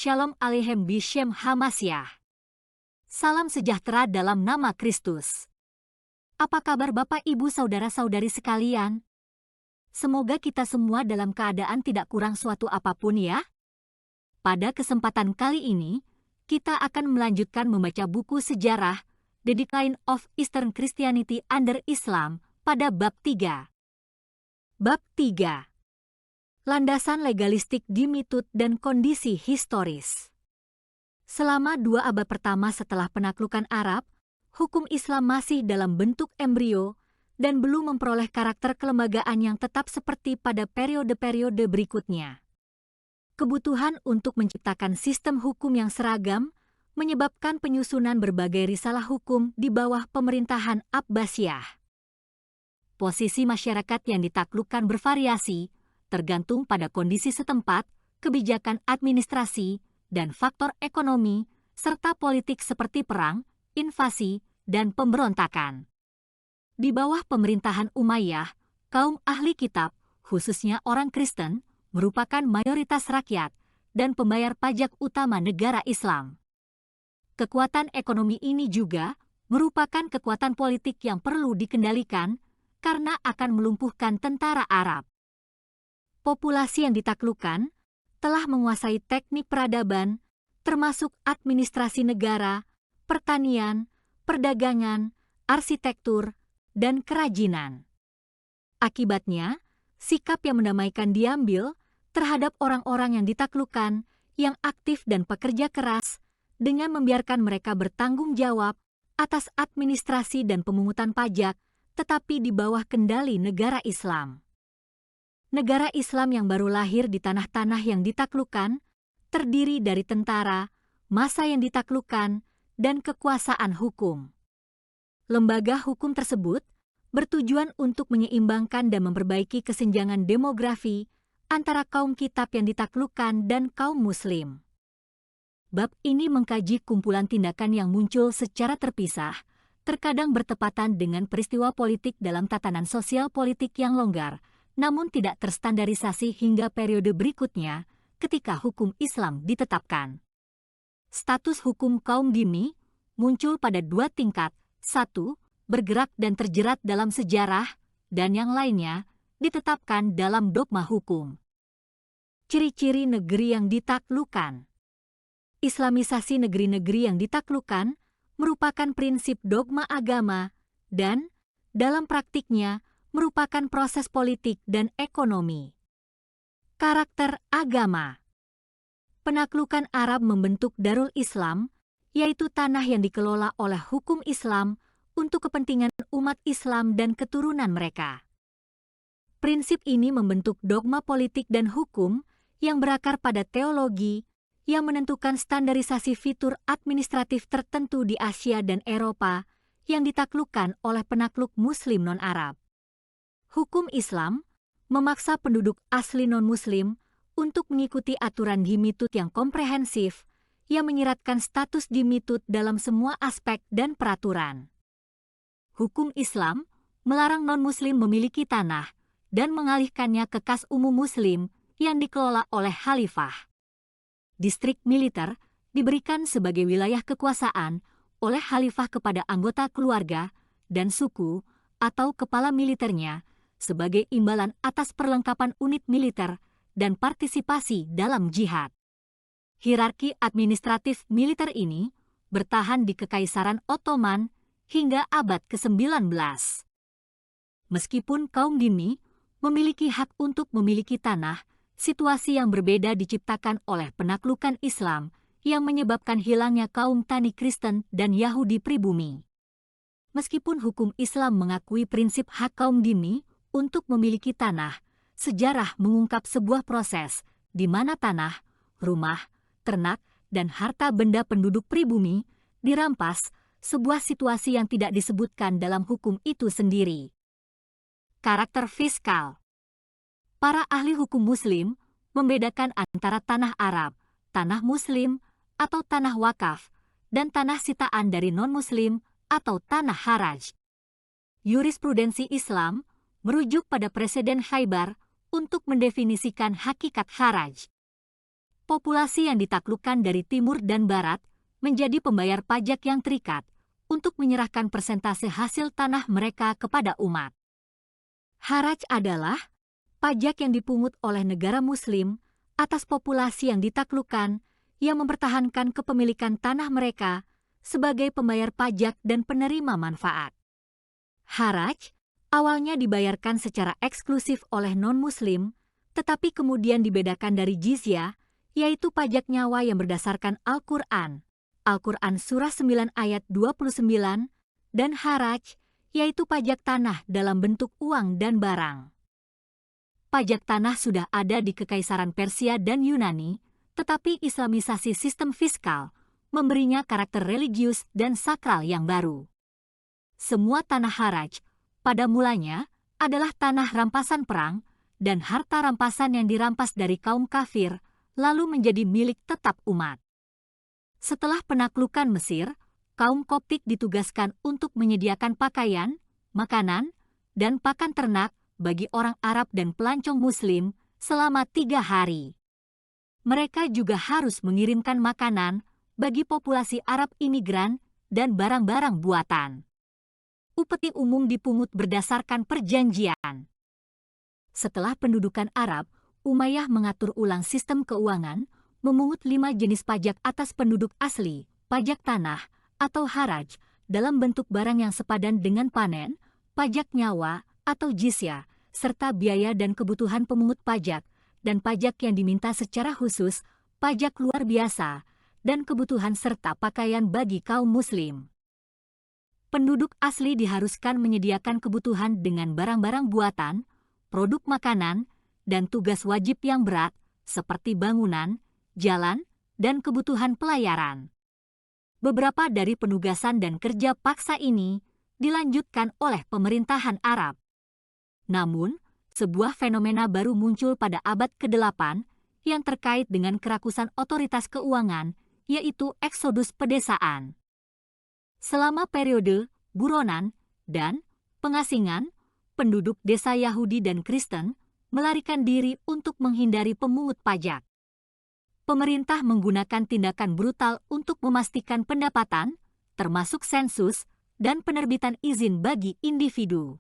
Shalom Aleichem Bishem Hamasyah. Salam sejahtera dalam nama Kristus. Apa kabar Bapak Ibu Saudara-saudari sekalian? Semoga kita semua dalam keadaan tidak kurang suatu apapun ya. Pada kesempatan kali ini, kita akan melanjutkan membaca buku sejarah The Decline of Eastern Christianity under Islam pada bab 3. Bab 3. Landasan legalistik di mitud dan kondisi historis. Selama 2 abad pertama setelah penaklukan Arab, hukum Islam masih dalam bentuk embrio dan belum memperoleh karakter kelembagaan yang tetap seperti pada periode-periode berikutnya. Kebutuhan untuk menciptakan sistem hukum yang seragam menyebabkan penyusunan berbagai risalah hukum di bawah pemerintahan Abbasiyah. Posisi masyarakat yang ditaklukkan bervariasi, tergantung pada kondisi setempat, kebijakan administrasi, dan faktor ekonomi, serta politik seperti perang, invasi, dan pemberontakan. Di bawah pemerintahan Umayyah, kaum ahli kitab, khususnya orang Kristen, merupakan mayoritas rakyat dan pembayar pajak utama negara Islam. Kekuatan ekonomi ini juga merupakan kekuatan politik yang perlu dikendalikan karena akan melumpuhkan tentara Arab. Populasi yang ditaklukkan telah menguasai teknik peradaban, termasuk administrasi negara, pertanian, perdagangan, arsitektur, dan kerajinan. Akibatnya, sikap yang mendamaikan diambil terhadap orang-orang yang ditaklukkan, yang aktif dan pekerja keras, dengan membiarkan mereka bertanggung jawab atas administrasi dan pemungutan pajak, tetapi di bawah kendali negara Islam. Negara Islam yang baru lahir di tanah-tanah yang ditaklukkan terdiri dari tentara, massa yang ditaklukkan, dan kekuasaan hukum. Lembaga hukum tersebut bertujuan untuk menyeimbangkan dan memperbaiki kesenjangan demografi antara kaum kitab yang ditaklukkan dan kaum muslim. Bab ini mengkaji kumpulan tindakan yang muncul secara terpisah, terkadang bertepatan dengan peristiwa politik dalam tatanan sosial politik yang longgar, namun tidak terstandarisasi hingga periode berikutnya ketika hukum Islam ditetapkan. Status hukum kaum dhimmi muncul pada 2 tingkat, 1, bergerak dan terjerat dalam sejarah, dan yang lainnya ditetapkan dalam dogma hukum. Ciri-ciri negeri yang ditaklukkan. Islamisasi negeri-negeri yang ditaklukkan merupakan prinsip dogma agama dan, dalam praktiknya, merupakan proses politik dan ekonomi. Karakter agama. Penaklukan Arab membentuk Darul Islam, yaitu tanah yang dikelola oleh hukum Islam untuk kepentingan umat Islam dan keturunan mereka. Prinsip ini membentuk dogma politik dan hukum yang berakar pada teologi yang menentukan standarisasi fitur administratif tertentu di Asia dan Eropa yang ditaklukkan oleh penakluk Muslim non-Arab. Hukum Islam memaksa penduduk asli non-Muslim untuk mengikuti aturan dhimitut yang komprehensif yang menyiratkan status dhimitut dalam semua aspek dan peraturan. Hukum Islam melarang non-Muslim memiliki tanah dan mengalihkannya ke kas umum Muslim yang dikelola oleh khalifah. Distrik militer diberikan sebagai wilayah kekuasaan oleh khalifah kepada anggota keluarga dan suku atau kepala militernya sebagai imbalan atas perlengkapan unit militer dan partisipasi dalam jihad. Hierarki administratif militer ini bertahan di Kekaisaran Ottoman hingga abad ke-19. Meskipun kaum dhimmi memiliki hak untuk memiliki tanah, situasi yang berbeda diciptakan oleh penaklukan Islam yang menyebabkan hilangnya kaum tani Kristen dan Yahudi pribumi. Meskipun hukum Islam mengakui prinsip hak kaum dhimmi untuk memiliki tanah, sejarah mengungkap sebuah proses di mana tanah, rumah, ternak, dan harta benda penduduk pribumi dirampas, sebuah situasi yang tidak disebutkan dalam hukum itu sendiri. Karakter fiskal. Para ahli hukum Muslim membedakan antara tanah Arab, tanah Muslim, atau tanah wakaf, dan tanah sitaan dari non-Muslim atau tanah haraj. Jurisprudensi Islam merujuk pada preseden Khaybar untuk mendefinisikan hakikat haraj. populasi yang ditaklukkan dari timur dan barat menjadi pembayar pajak yang terikat untuk menyerahkan persentase hasil tanah mereka kepada umat. Haraj adalah pajak yang dipungut oleh negara Muslim atas populasi yang ditaklukkan yang mempertahankan kepemilikan tanah mereka sebagai pembayar pajak dan penerima manfaat. Haraj awalnya dibayarkan secara eksklusif oleh non-Muslim, tetapi kemudian dibedakan dari jizyah, yaitu pajak nyawa yang berdasarkan Al-Quran. Al-Quran Surah 9 ayat 29, dan haraj, yaitu pajak tanah dalam bentuk uang dan barang. Pajak tanah sudah ada di Kekaisaran Persia dan Yunani, tetapi islamisasi sistem fiskal memberinya karakter religius dan sakral yang baru. Semua tanah haraj pada mulanya adalah tanah rampasan perang dan harta rampasan yang dirampas dari kaum kafir lalu menjadi milik tetap umat. Setelah penaklukan Mesir, kaum Koptik ditugaskan untuk menyediakan pakaian, makanan, dan pakan ternak bagi orang Arab dan pelancong Muslim selama 3 hari. Mereka juga harus mengirimkan makanan bagi populasi Arab imigran dan barang-barang buatan. Upeti umum dipungut berdasarkan perjanjian. Setelah pendudukan Arab, Umayyah mengatur ulang sistem keuangan, memungut 5 jenis pajak atas penduduk asli, pajak tanah, atau haraj, dalam bentuk barang yang sepadan dengan panen, pajak nyawa, atau jizyah, serta biaya dan kebutuhan pemungut pajak, dan pajak yang diminta secara khusus, pajak luar biasa, dan kebutuhan serta pakaian bagi kaum Muslim. Penduduk asli diharuskan menyediakan kebutuhan dengan barang-barang buatan, produk makanan, dan tugas wajib yang berat, seperti bangunan, jalan, dan kebutuhan pelayaran. Beberapa dari penugasan dan kerja paksa ini dilanjutkan oleh pemerintahan Arab. Namun, sebuah fenomena baru muncul pada abad ke-8 yang terkait dengan kerakusan otoritas keuangan, yaitu eksodus pedesaan. Selama periode buronan dan pengasingan, penduduk desa Yahudi dan Kristen melarikan diri untuk menghindari pemungut pajak. Pemerintah menggunakan tindakan brutal untuk memastikan pendapatan, termasuk sensus, dan penerbitan izin bagi individu.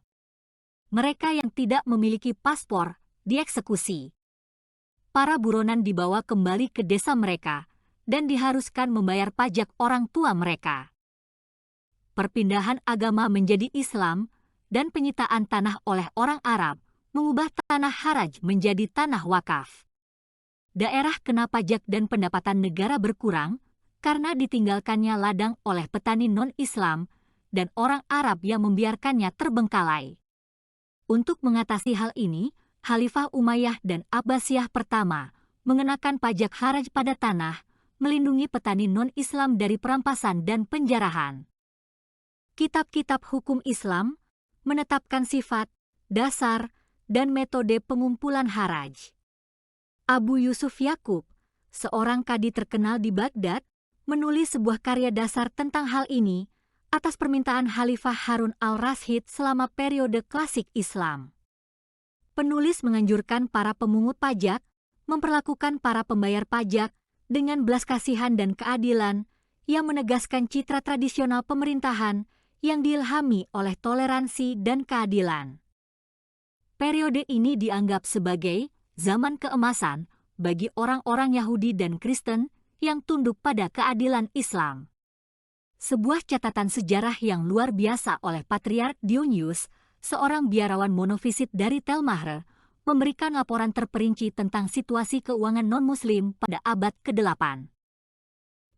Mereka yang tidak memiliki paspor dieksekusi. Para buronan dibawa kembali ke desa mereka dan diharuskan membayar pajak orang tua mereka. Perpindahan agama menjadi Islam dan penyitaan tanah oleh orang Arab mengubah tanah haraj menjadi tanah wakaf. Daerah kena pajak dan pendapatan negara berkurang karena ditinggalkannya ladang oleh petani non-Islam dan orang Arab yang membiarkannya terbengkalai. Untuk mengatasi hal ini, Khalifah Umayyah dan Abbasiyah pertama mengenakan pajak haraj pada tanah, melindungi petani non-Islam dari perampasan dan penjarahan. Kitab-kitab hukum Islam menetapkan sifat, dasar, dan metode pengumpulan haraj. Abu Yusuf Yakub, seorang kadi terkenal di Baghdad, menulis sebuah karya dasar tentang hal ini atas permintaan Khalifah Harun al-Rasyid selama periode klasik Islam. Penulis menganjurkan para pemungut pajak memperlakukan para pembayar pajak dengan belas kasihan dan keadilan yang menegaskan citra tradisional pemerintahan yang diilhami oleh toleransi dan keadilan. Periode ini dianggap sebagai zaman keemasan bagi orang-orang Yahudi dan Kristen yang tunduk pada keadilan Islam. Sebuah catatan sejarah yang luar biasa oleh Patriark Dionysius, seorang biarawan monofisit dari Tel Mahr, memberikan laporan terperinci tentang situasi keuangan non-Muslim pada abad ke-8.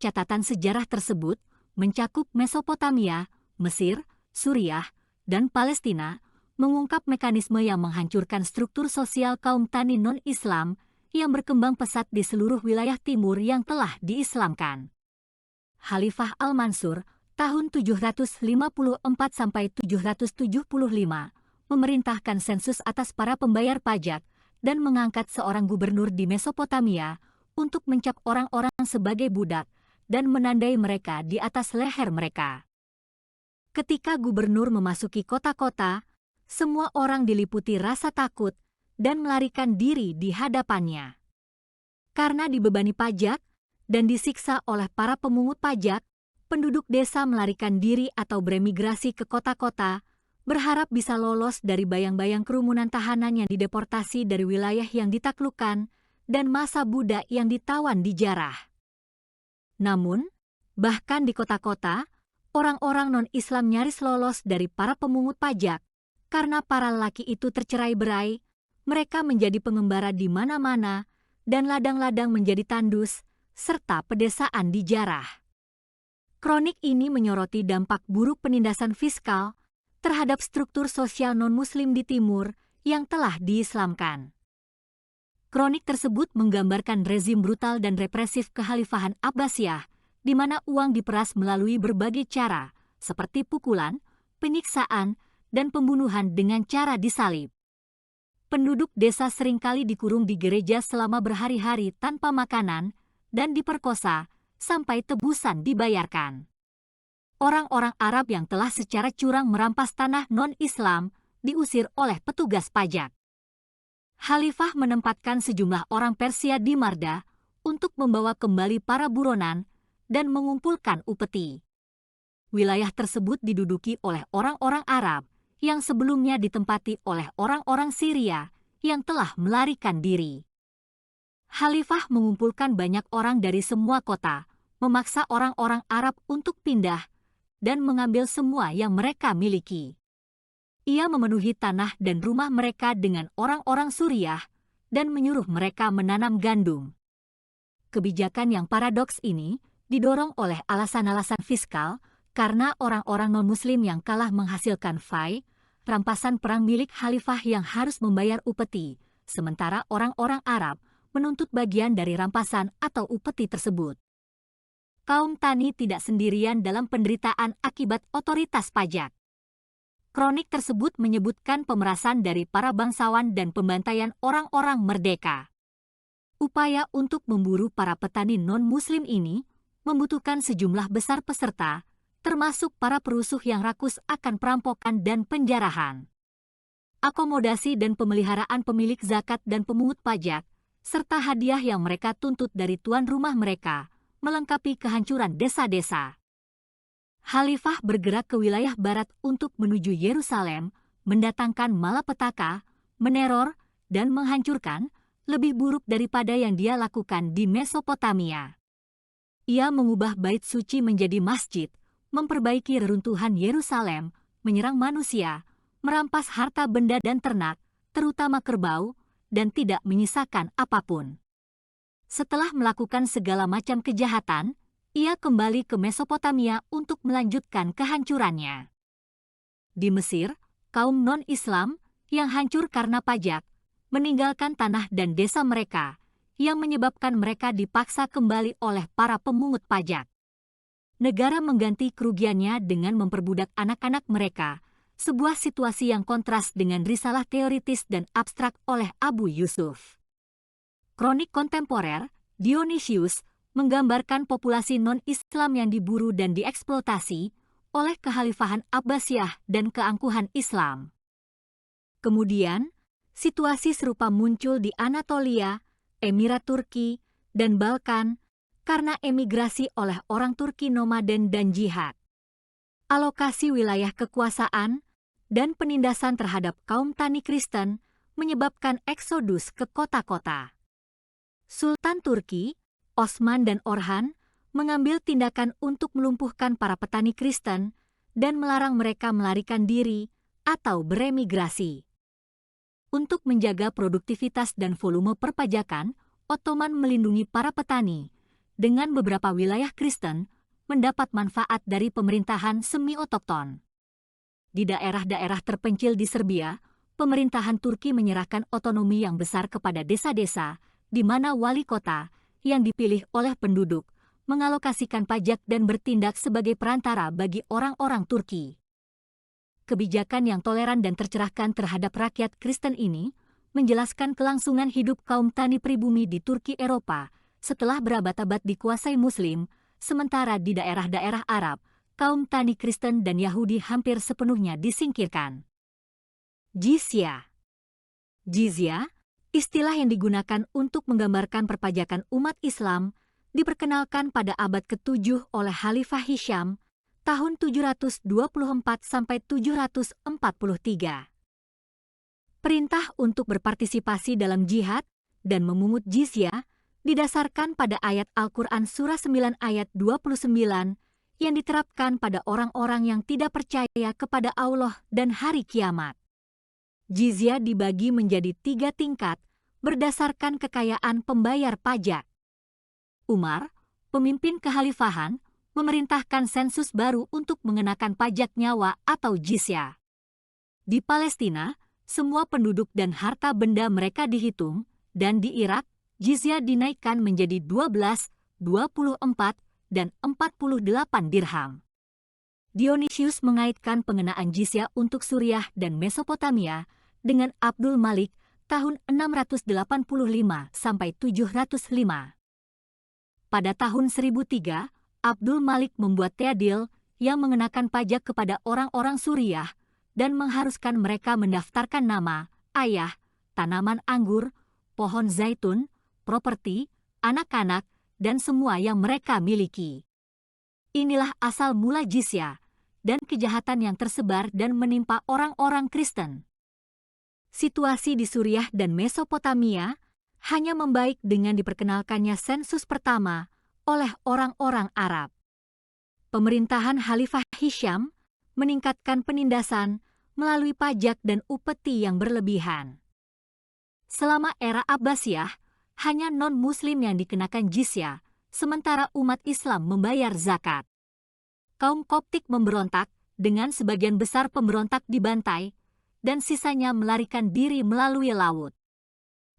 Catatan sejarah tersebut mencakup Mesopotamia, Mesir, Suriah, dan Palestina, mengungkap mekanisme yang menghancurkan struktur sosial kaum tani non-Islam yang berkembang pesat di seluruh wilayah timur yang telah diislamkan. Khalifah Al-Mansur tahun 754–775 memerintahkan sensus atas para pembayar pajak dan mengangkat seorang gubernur di Mesopotamia untuk mencap orang-orang sebagai budak dan menandai mereka di atas leher mereka. Ketika gubernur memasuki kota-kota, semua orang diliputi rasa takut dan melarikan diri di hadapannya. Karena dibebani pajak dan disiksa oleh para pemungut pajak, penduduk desa melarikan diri atau beremigrasi ke kota-kota, berharap bisa lolos dari bayang-bayang kerumunan tahanan yang dideportasi dari wilayah yang ditaklukkan dan masa budak yang ditawan di jarah. Namun, bahkan di kota-kota, orang-orang non-Islam nyaris lolos dari para pemungut pajak. Karena para lelaki itu tercerai-berai, mereka menjadi pengembara di mana-mana dan ladang-ladang menjadi tandus, serta pedesaan di jarah. Kronik ini menyoroti dampak buruk penindasan fiskal terhadap struktur sosial non-Muslim di Timur yang telah diislamkan. Kronik tersebut menggambarkan rezim brutal dan represif Kekhalifahan Abbasiyah, di mana uang diperas melalui berbagai cara, seperti pukulan, penyiksaan, dan pembunuhan dengan cara disalib. Penduduk desa seringkali dikurung di gereja selama berhari-hari tanpa makanan dan diperkosa sampai tebusan dibayarkan. Orang-orang Arab yang telah secara curang merampas tanah non-Islam diusir oleh petugas pajak. Khalifah menempatkan sejumlah orang Persia di Marda untuk membawa kembali para buronan dan mengumpulkan upeti. Wilayah tersebut diduduki oleh orang-orang Arab yang sebelumnya ditempati oleh orang-orang Syria yang telah melarikan diri. Khalifah mengumpulkan banyak orang dari semua kota, memaksa orang-orang Arab untuk pindah dan mengambil semua yang mereka miliki. Ia memenuhi tanah dan rumah mereka dengan orang-orang Suriah dan menyuruh mereka menanam gandum. Kebijakan yang paradoks ini didorong oleh alasan-alasan fiskal karena orang-orang non-Muslim yang kalah menghasilkan fai, rampasan perang milik khalifah yang harus membayar upeti, sementara orang-orang Arab menuntut bagian dari rampasan atau upeti tersebut. Kaum tani tidak sendirian dalam penderitaan akibat otoritas pajak. Kronik tersebut menyebutkan pemerasan dari para bangsawan dan pembantaian orang-orang merdeka. Upaya untuk memburu para petani non-Muslim ini membutuhkan sejumlah besar peserta, termasuk para perusuh yang rakus akan perampokan dan penjarahan. Akomodasi dan pemeliharaan pemilik zakat dan pemungut pajak, serta hadiah yang mereka tuntut dari tuan rumah mereka, melengkapi kehancuran desa-desa. Khalifah bergerak ke wilayah barat untuk menuju Yerusalem, mendatangkan malapetaka, meneror, dan menghancurkan, lebih buruk daripada yang dia lakukan di Mesopotamia. Ia mengubah bait suci menjadi masjid, memperbaiki reruntuhan Yerusalem, menyerang manusia, merampas harta benda dan ternak, terutama kerbau, dan tidak menyisakan apapun. Setelah melakukan segala macam kejahatan, ia kembali ke Mesopotamia untuk melanjutkan kehancurannya. Di Mesir, kaum non-Islam yang hancur karena pajak, meninggalkan tanah dan desa mereka, yang menyebabkan mereka dipaksa kembali oleh para pemungut pajak. Negara mengganti kerugiannya dengan memperbudak anak-anak mereka, sebuah situasi yang kontras dengan risalah teoritis dan abstrak oleh Abu Yusuf. Kronik kontemporer, Dionysius, menggambarkan populasi non-Islam yang diburu dan dieksploitasi oleh Kekhalifahan Abbasiyah dan keangkuhan Islam. Kemudian, situasi serupa muncul di Anatolia, Emirat Turki, dan Balkan, karena emigrasi oleh orang Turki nomaden dan jihad. Alokasi wilayah kekuasaan dan penindasan terhadap kaum tani Kristen menyebabkan eksodus ke kota-kota. Sultan Turki, Osman dan Orhan mengambil tindakan untuk melumpuhkan para petani Kristen dan melarang mereka melarikan diri atau beremigrasi. Untuk menjaga produktivitas dan volume perpajakan, Ottoman melindungi para petani, dengan beberapa wilayah Kristen mendapat manfaat dari pemerintahan semi-otokton. Di daerah-daerah terpencil di Serbia, pemerintahan Turki menyerahkan otonomi yang besar kepada desa-desa, di mana wali kota yang dipilih oleh penduduk mengalokasikan pajak dan bertindak sebagai perantara bagi orang-orang Turki. Kebijakan yang toleran dan tercerahkan terhadap rakyat Kristen ini menjelaskan kelangsungan hidup kaum tani pribumi di Turki Eropa setelah berabad-abad dikuasai Muslim, sementara di daerah-daerah Arab, kaum tani Kristen dan Yahudi hampir sepenuhnya disingkirkan. Jizya Istilah yang digunakan untuk menggambarkan perpajakan umat Islam diperkenalkan pada abad ke-7 oleh Khalifah Hisham tahun 724 sampai 743. Perintah untuk berpartisipasi dalam jihad dan memungut jizyah didasarkan pada ayat Al-Quran Surah 9 ayat 29 yang diterapkan pada orang-orang yang tidak percaya kepada Allah dan hari kiamat. Jizyah dibagi menjadi 3 tingkat berdasarkan kekayaan pembayar pajak. Umar, pemimpin kekhalifahan, memerintahkan sensus baru untuk mengenakan pajak nyawa atau jizyah. Di Palestina, semua penduduk dan harta benda mereka dihitung, dan di Irak, jizyah dinaikkan menjadi 12, 24, dan 48 dirham. Dionysius mengaitkan pengenaan jizyah untuk Suriah dan Mesopotamia dengan Abdul Malik tahun 685 sampai 705. Pada tahun 1003, Abdul Malik membuat teadil yang mengenakan pajak kepada orang-orang Suriah dan mengharuskan mereka mendaftarkan nama, ayah, tanaman anggur, pohon zaitun, properti, anak-anak, dan semua yang mereka miliki. Inilah asal mula jizyah dan kejahatan yang tersebar dan menimpa orang-orang Kristen. Situasi di Suriah dan Mesopotamia hanya membaik dengan diperkenalkannya sensus pertama oleh orang-orang Arab. Pemerintahan Khalifah Hisham meningkatkan penindasan melalui pajak dan upeti yang berlebihan. Selama era Abbasiyah, hanya non-Muslim yang dikenakan jizyah, sementara umat Islam membayar zakat. Kaum Koptik memberontak, dengan sebagian besar pemberontak dibantai, dan sisanya melarikan diri melalui laut.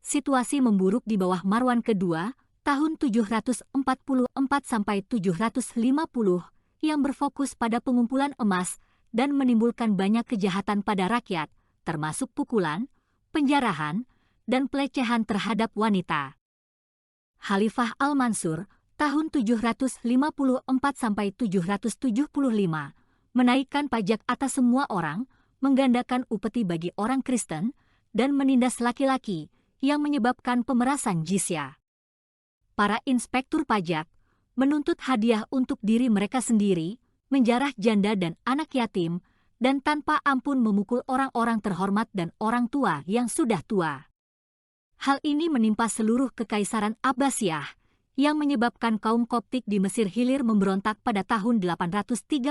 Situasi memburuk di bawah Marwan II tahun 744 sampai 750 yang berfokus pada pengumpulan emas dan menimbulkan banyak kejahatan pada rakyat, termasuk pukulan, penjarahan, dan pelecehan terhadap wanita. Khalifah Al-Mansur tahun 754 sampai 775 menaikkan pajak atas semua orang, menggandakan upeti bagi orang Kristen, dan menindas laki-laki yang menyebabkan pemerasan jizyah. Para inspektur pajak menuntut hadiah untuk diri mereka sendiri, menjarah janda dan anak yatim, dan tanpa ampun memukul orang-orang terhormat dan orang tua yang sudah tua. Hal ini menimpa seluruh kekaisaran Abbasiyah, yang menyebabkan kaum Koptik di Mesir hilir memberontak pada tahun 832.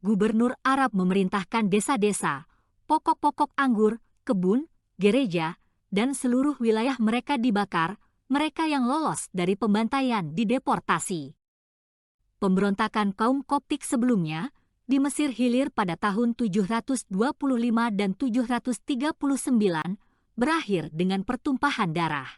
Gubernur Arab memerintahkan desa-desa, pokok-pokok anggur, kebun, gereja, dan seluruh wilayah mereka dibakar, mereka yang lolos dari pembantaian dideportasi. Pemberontakan kaum Koptik sebelumnya di Mesir hilir pada tahun 725 dan 739 berakhir dengan pertumpahan darah.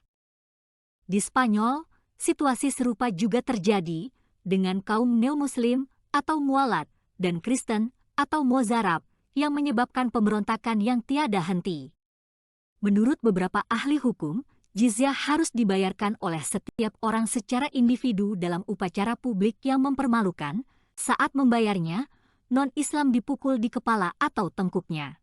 Di Spanyol, situasi serupa juga terjadi dengan kaum neo-Muslim atau Mualad dan Kristen atau Mozarab yang menyebabkan pemberontakan yang tiada henti. Menurut beberapa ahli hukum, jizyah harus dibayarkan oleh setiap orang secara individu dalam upacara publik yang mempermalukan. Saat membayarnya, non-Islam dipukul di kepala atau tengkuknya.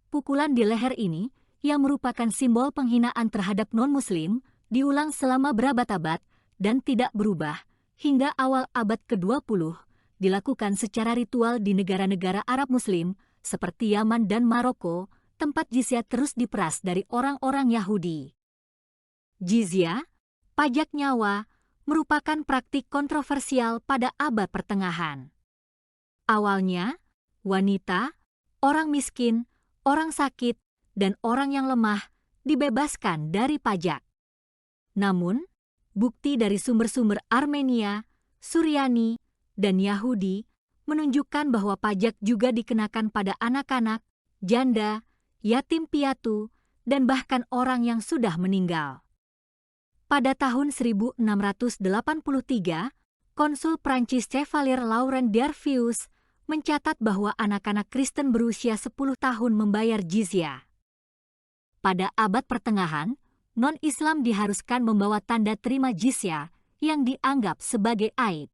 Pukulan di leher ini, yang merupakan simbol penghinaan terhadap non-Muslim, diulang selama berabad-abad dan tidak berubah hingga awal abad ke-20, dilakukan secara ritual di negara-negara Arab Muslim seperti Yaman dan Maroko, tempat jizyah terus diperas dari orang-orang Yahudi. Jizyah, pajak nyawa, merupakan praktik kontroversial pada abad pertengahan. Awalnya, wanita, orang miskin, orang sakit, dan orang yang lemah dibebaskan dari pajak. Namun, bukti dari sumber-sumber Armenia, Suryani, dan Yahudi menunjukkan bahwa pajak juga dikenakan pada anak-anak, janda, yatim piatu, dan bahkan orang yang sudah meninggal. Pada tahun 1683, Konsul Prancis Chevalier Laurent d'Arvius mencatat bahwa anak-anak Kristen berusia 10 tahun membayar jizyah. Pada abad pertengahan, non-Islam diharuskan membawa tanda terima jizyah yang dianggap sebagai aib.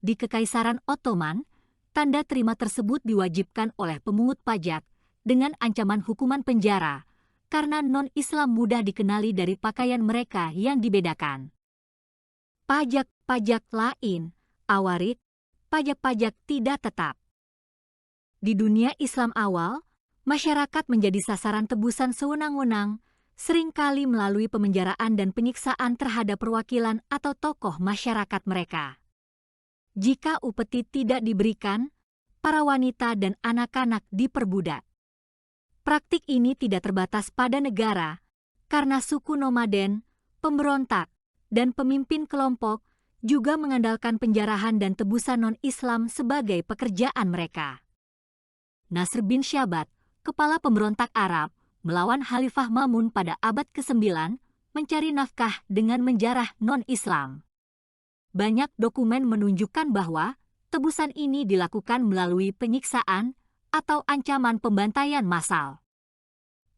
Di Kekaisaran Ottoman, tanda terima tersebut diwajibkan oleh pemungut pajak dengan ancaman hukuman penjara karena non-Islam mudah dikenali dari pakaian mereka yang dibedakan. Pajak-pajak lain, awarid, pajak-pajak tidak tetap. Di dunia Islam awal, masyarakat menjadi sasaran tebusan sewenang-wenang, seringkali melalui pemenjaraan dan penyiksaan terhadap perwakilan atau tokoh masyarakat mereka. Jika upeti tidak diberikan, para wanita dan anak-anak diperbudak. Praktik ini tidak terbatas pada negara, karena suku nomaden, pemberontak, dan pemimpin kelompok juga mengandalkan penjarahan dan tebusan non-Islam sebagai pekerjaan mereka. Nasr bin Syabat, kepala pemberontak Arab, melawan Khalifah Ma'mun pada abad ke-9, mencari nafkah dengan menjarah non-Islam. Banyak dokumen menunjukkan bahwa tebusan ini dilakukan melalui penyiksaan atau ancaman pembantaian massal.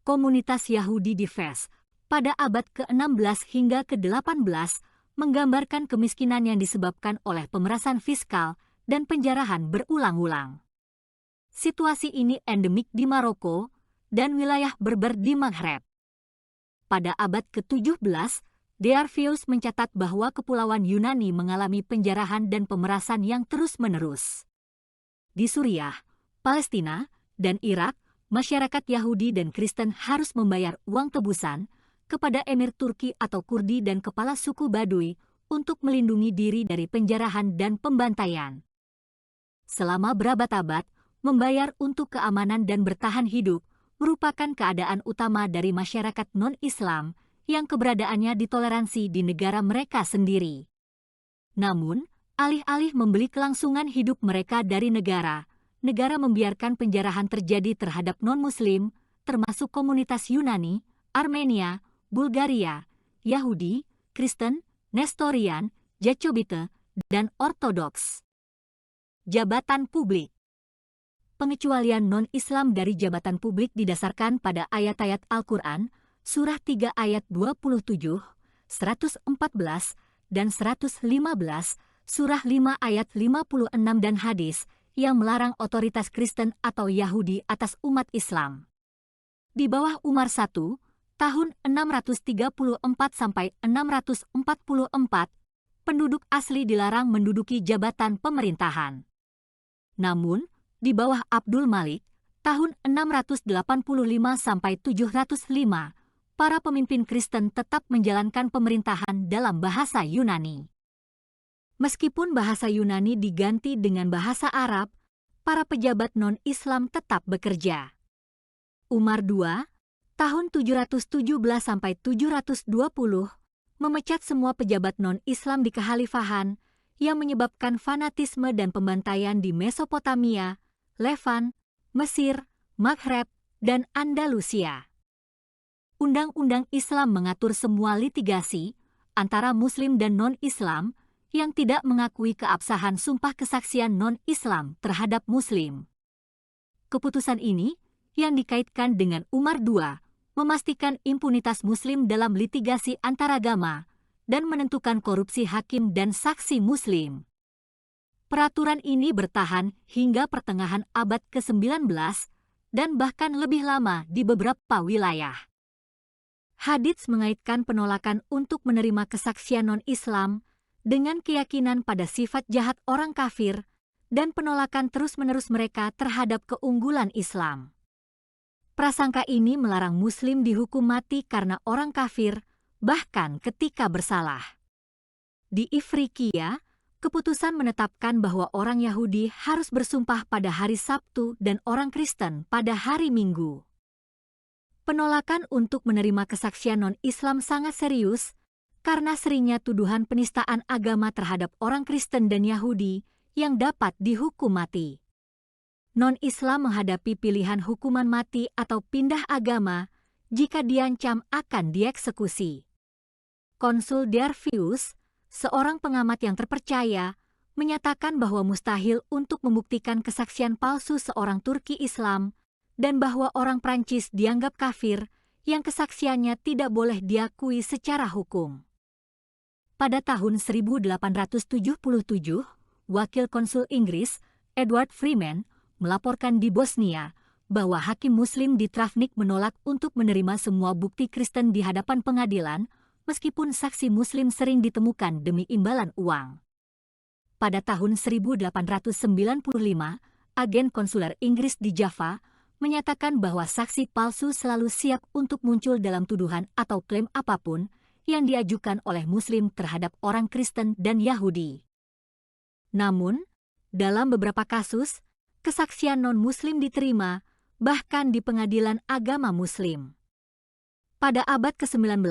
Komunitas Yahudi di Fez pada abad ke-16 hingga ke-18 menggambarkan kemiskinan yang disebabkan oleh pemerasan fiskal dan penjarahan berulang-ulang. Situasi ini endemik di Maroko dan wilayah Berber di Maghreb. Pada abad ke-17, Dearvius mencatat bahwa kepulauan Yunani mengalami penjarahan dan pemerasan yang terus-menerus. Di Suriah, Palestina, dan Irak, masyarakat Yahudi dan Kristen harus membayar uang tebusan kepada emir Turki atau Kurdi dan kepala suku Baduy untuk melindungi diri dari penjarahan dan pembantaian. Selama berabad-abad, membayar untuk keamanan dan bertahan hidup merupakan keadaan utama dari masyarakat non-Islam yang keberadaannya ditoleransi di negara mereka sendiri. Namun, alih-alih membeli kelangsungan hidup mereka dari negara membiarkan penjarahan terjadi terhadap non-Muslim, termasuk komunitas Yunani, Armenia, Bulgaria, Yahudi, Kristen, Nestorian, Jacobite, dan Ortodoks. Jabatan publik. Pengecualian non-Islam dari jabatan publik didasarkan pada ayat-ayat Al-Quran, Surah 3 ayat 27, 114, dan 115, Surah 5 ayat 56 dan hadis yang melarang otoritas Kristen atau Yahudi atas umat Islam. Di bawah Umar I, tahun 634 sampai 644, penduduk asli dilarang menduduki jabatan pemerintahan. Namun, di bawah Abdul Malik, tahun 685 sampai 705, para pemimpin Kristen tetap menjalankan pemerintahan dalam bahasa Yunani. Meskipun bahasa Yunani diganti dengan bahasa Arab, para pejabat non-Islam tetap bekerja. Umar II, tahun 717 sampai 720, memecat semua pejabat non-Islam di kekhalifahan yang menyebabkan fanatisme dan pembantaian di Mesopotamia, Levan, Mesir, Maghreb, dan Andalusia. Undang-undang Islam mengatur semua litigasi antara Muslim dan non-Islam yang tidak mengakui keabsahan sumpah kesaksian non-Islam terhadap Muslim. Keputusan ini, yang dikaitkan dengan Umar II, memastikan impunitas Muslim dalam litigasi antaragama dan menentukan korupsi hakim dan saksi Muslim. Peraturan ini bertahan hingga pertengahan abad ke-19 dan bahkan lebih lama di beberapa wilayah. Hadits mengaitkan penolakan untuk menerima kesaksian non-Islam dengan keyakinan pada sifat jahat orang kafir dan penolakan terus-menerus mereka terhadap keunggulan Islam. Prasangka ini melarang Muslim dihukum mati karena orang kafir, bahkan ketika bersalah. Di Ifriqiya, keputusan menetapkan bahwa orang Yahudi harus bersumpah pada hari Sabtu dan orang Kristen pada hari Minggu. Penolakan untuk menerima kesaksian non-Islam sangat serius karena seringnya tuduhan penistaan agama terhadap orang Kristen dan Yahudi yang dapat dihukum mati. Non-Islam menghadapi pilihan hukuman mati atau pindah agama jika diancam akan dieksekusi. Konsul Dearvius, seorang pengamat yang terpercaya, menyatakan bahwa mustahil untuk membuktikan kesaksian palsu seorang Turki Islam dan bahwa orang Prancis dianggap kafir yang kesaksiannya tidak boleh diakui secara hukum. Pada tahun 1877, Wakil Konsul Inggris, Edward Freeman, melaporkan di Bosnia bahwa hakim Muslim di Travnik menolak untuk menerima semua bukti Kristen di hadapan pengadilan, meskipun saksi Muslim sering ditemukan demi imbalan uang. Pada tahun 1895, agen konsuler Inggris di Java menyatakan bahwa saksi palsu selalu siap untuk muncul dalam tuduhan atau klaim apapun yang diajukan oleh Muslim terhadap orang Kristen dan Yahudi. Namun, dalam beberapa kasus, kesaksian non-Muslim diterima, bahkan di pengadilan agama Muslim. Pada abad ke-19,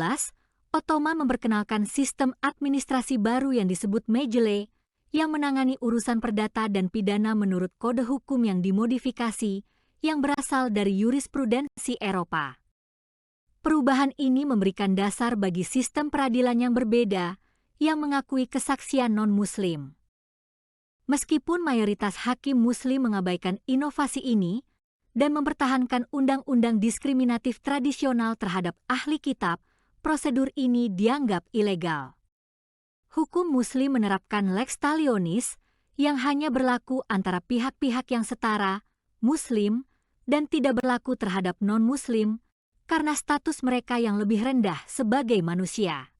Ottoman memperkenalkan sistem administrasi baru yang disebut Majele, yang menangani urusan perdata dan pidana menurut kode hukum yang dimodifikasi yang berasal dari jurisprudensi Eropa. Perubahan ini memberikan dasar bagi sistem peradilan yang berbeda yang mengakui kesaksian non-Muslim. Meskipun mayoritas hakim Muslim mengabaikan inovasi ini dan mempertahankan undang-undang diskriminatif tradisional terhadap ahli kitab, prosedur ini dianggap ilegal. Hukum Muslim menerapkan lex talionis yang hanya berlaku antara pihak-pihak yang setara, Muslim, dan tidak berlaku terhadap non-Muslim karena status mereka yang lebih rendah sebagai manusia.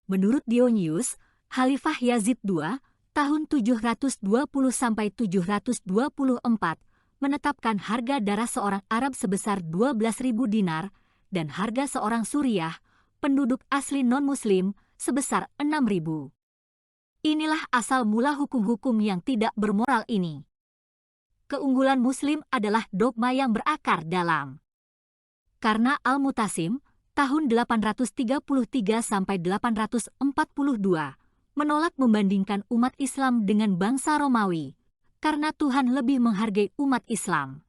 Menurut Dionysius, Khalifah Yazid II tahun 720-724 menetapkan harga darah seorang Arab sebesar 12.000 dinar dan harga seorang Suriah, penduduk asli non-Muslim, sebesar 6.000. Inilah asal mula hukum-hukum yang tidak bermoral ini. Keunggulan Muslim adalah dogma yang berakar dalam. Karena Al-Mutasim, tahun 833-842, menolak membandingkan umat Islam dengan bangsa Romawi, karena Tuhan lebih menghargai umat Islam.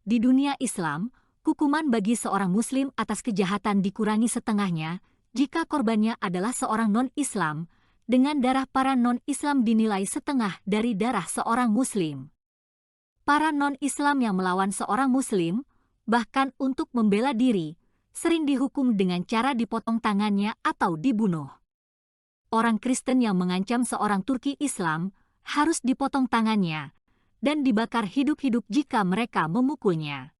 Di dunia Islam, hukuman bagi seorang Muslim atas kejahatan dikurangi setengahnya jika korbannya adalah seorang non-Islam, dengan darah para non-Islam dinilai setengah dari darah seorang Muslim. Para non-Islam yang melawan seorang Muslim, bahkan untuk membela diri, sering dihukum dengan cara dipotong tangannya atau dibunuh. Orang Kristen yang mengancam seorang Turki Islam harus dipotong tangannya dan dibakar hidup-hidup jika mereka memukulnya.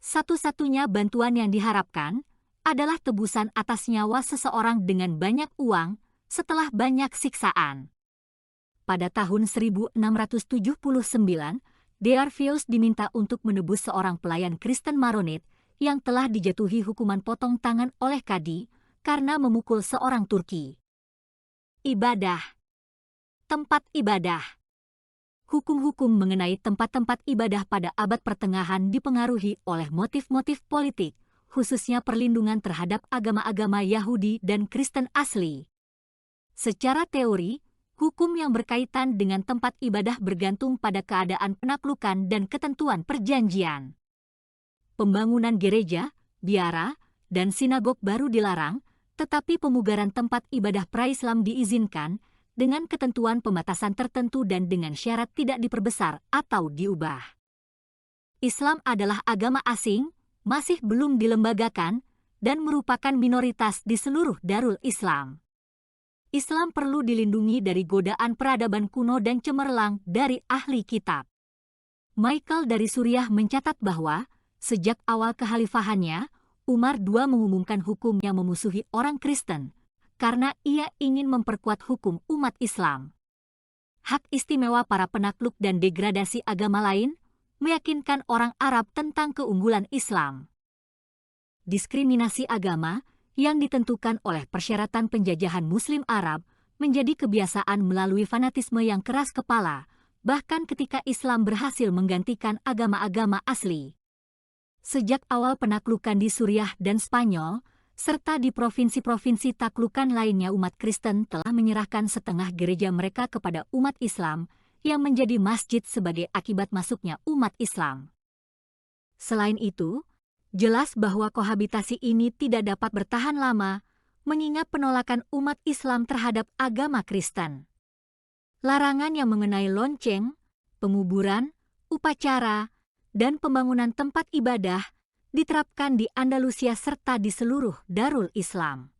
Satu-satunya bantuan yang diharapkan adalah tebusan atas nyawa seseorang dengan banyak uang setelah banyak siksaan. Pada tahun 1679, Dearphius diminta untuk menebus seorang pelayan Kristen Maronit yang telah dijatuhi hukuman potong tangan oleh kadi karena memukul seorang Turki. Ibadah. Tempat ibadah. Hukum-hukum mengenai tempat-tempat ibadah pada abad pertengahan dipengaruhi oleh motif-motif politik, khususnya perlindungan terhadap agama-agama Yahudi dan Kristen asli. Secara teori, hukum yang berkaitan dengan tempat ibadah bergantung pada keadaan penaklukan dan ketentuan perjanjian. Pembangunan gereja, biara, dan sinagog baru dilarang, tetapi pemugaran tempat ibadah pra-Islam diizinkan dengan ketentuan pembatasan tertentu dan dengan syarat tidak diperbesar atau diubah. Islam adalah agama asing, masih belum dilembagakan, dan merupakan minoritas di seluruh Darul Islam. Islam perlu dilindungi dari godaan peradaban kuno dan cemerlang dari ahli kitab. Michael dari Suriah mencatat bahwa, sejak awal kekhalifahannya, Umar II mengumumkan hukum yang memusuhi orang Kristen, karena ia ingin memperkuat hukum umat Islam. Hak istimewa para penakluk dan degradasi agama lain meyakinkan orang Arab tentang keunggulan Islam. Diskriminasi agama yang ditentukan oleh persyaratan penjajahan Muslim Arab menjadi kebiasaan melalui fanatisme yang keras kepala, bahkan ketika Islam berhasil menggantikan agama-agama asli. Sejak awal penaklukan di Suriah dan Spanyol, serta di provinsi-provinsi taklukan lainnya, umat Kristen telah menyerahkan setengah gereja mereka kepada umat Islam yang menjadi masjid sebagai akibat masuknya umat Islam. Selain itu, jelas bahwa kohabitasi ini tidak dapat bertahan lama, mengingat penolakan umat Islam terhadap agama Kristen. Larangan yang mengenai lonceng, penguburan, upacara, dan pembangunan tempat ibadah diterapkan di Andalusia serta di seluruh Darul Islam.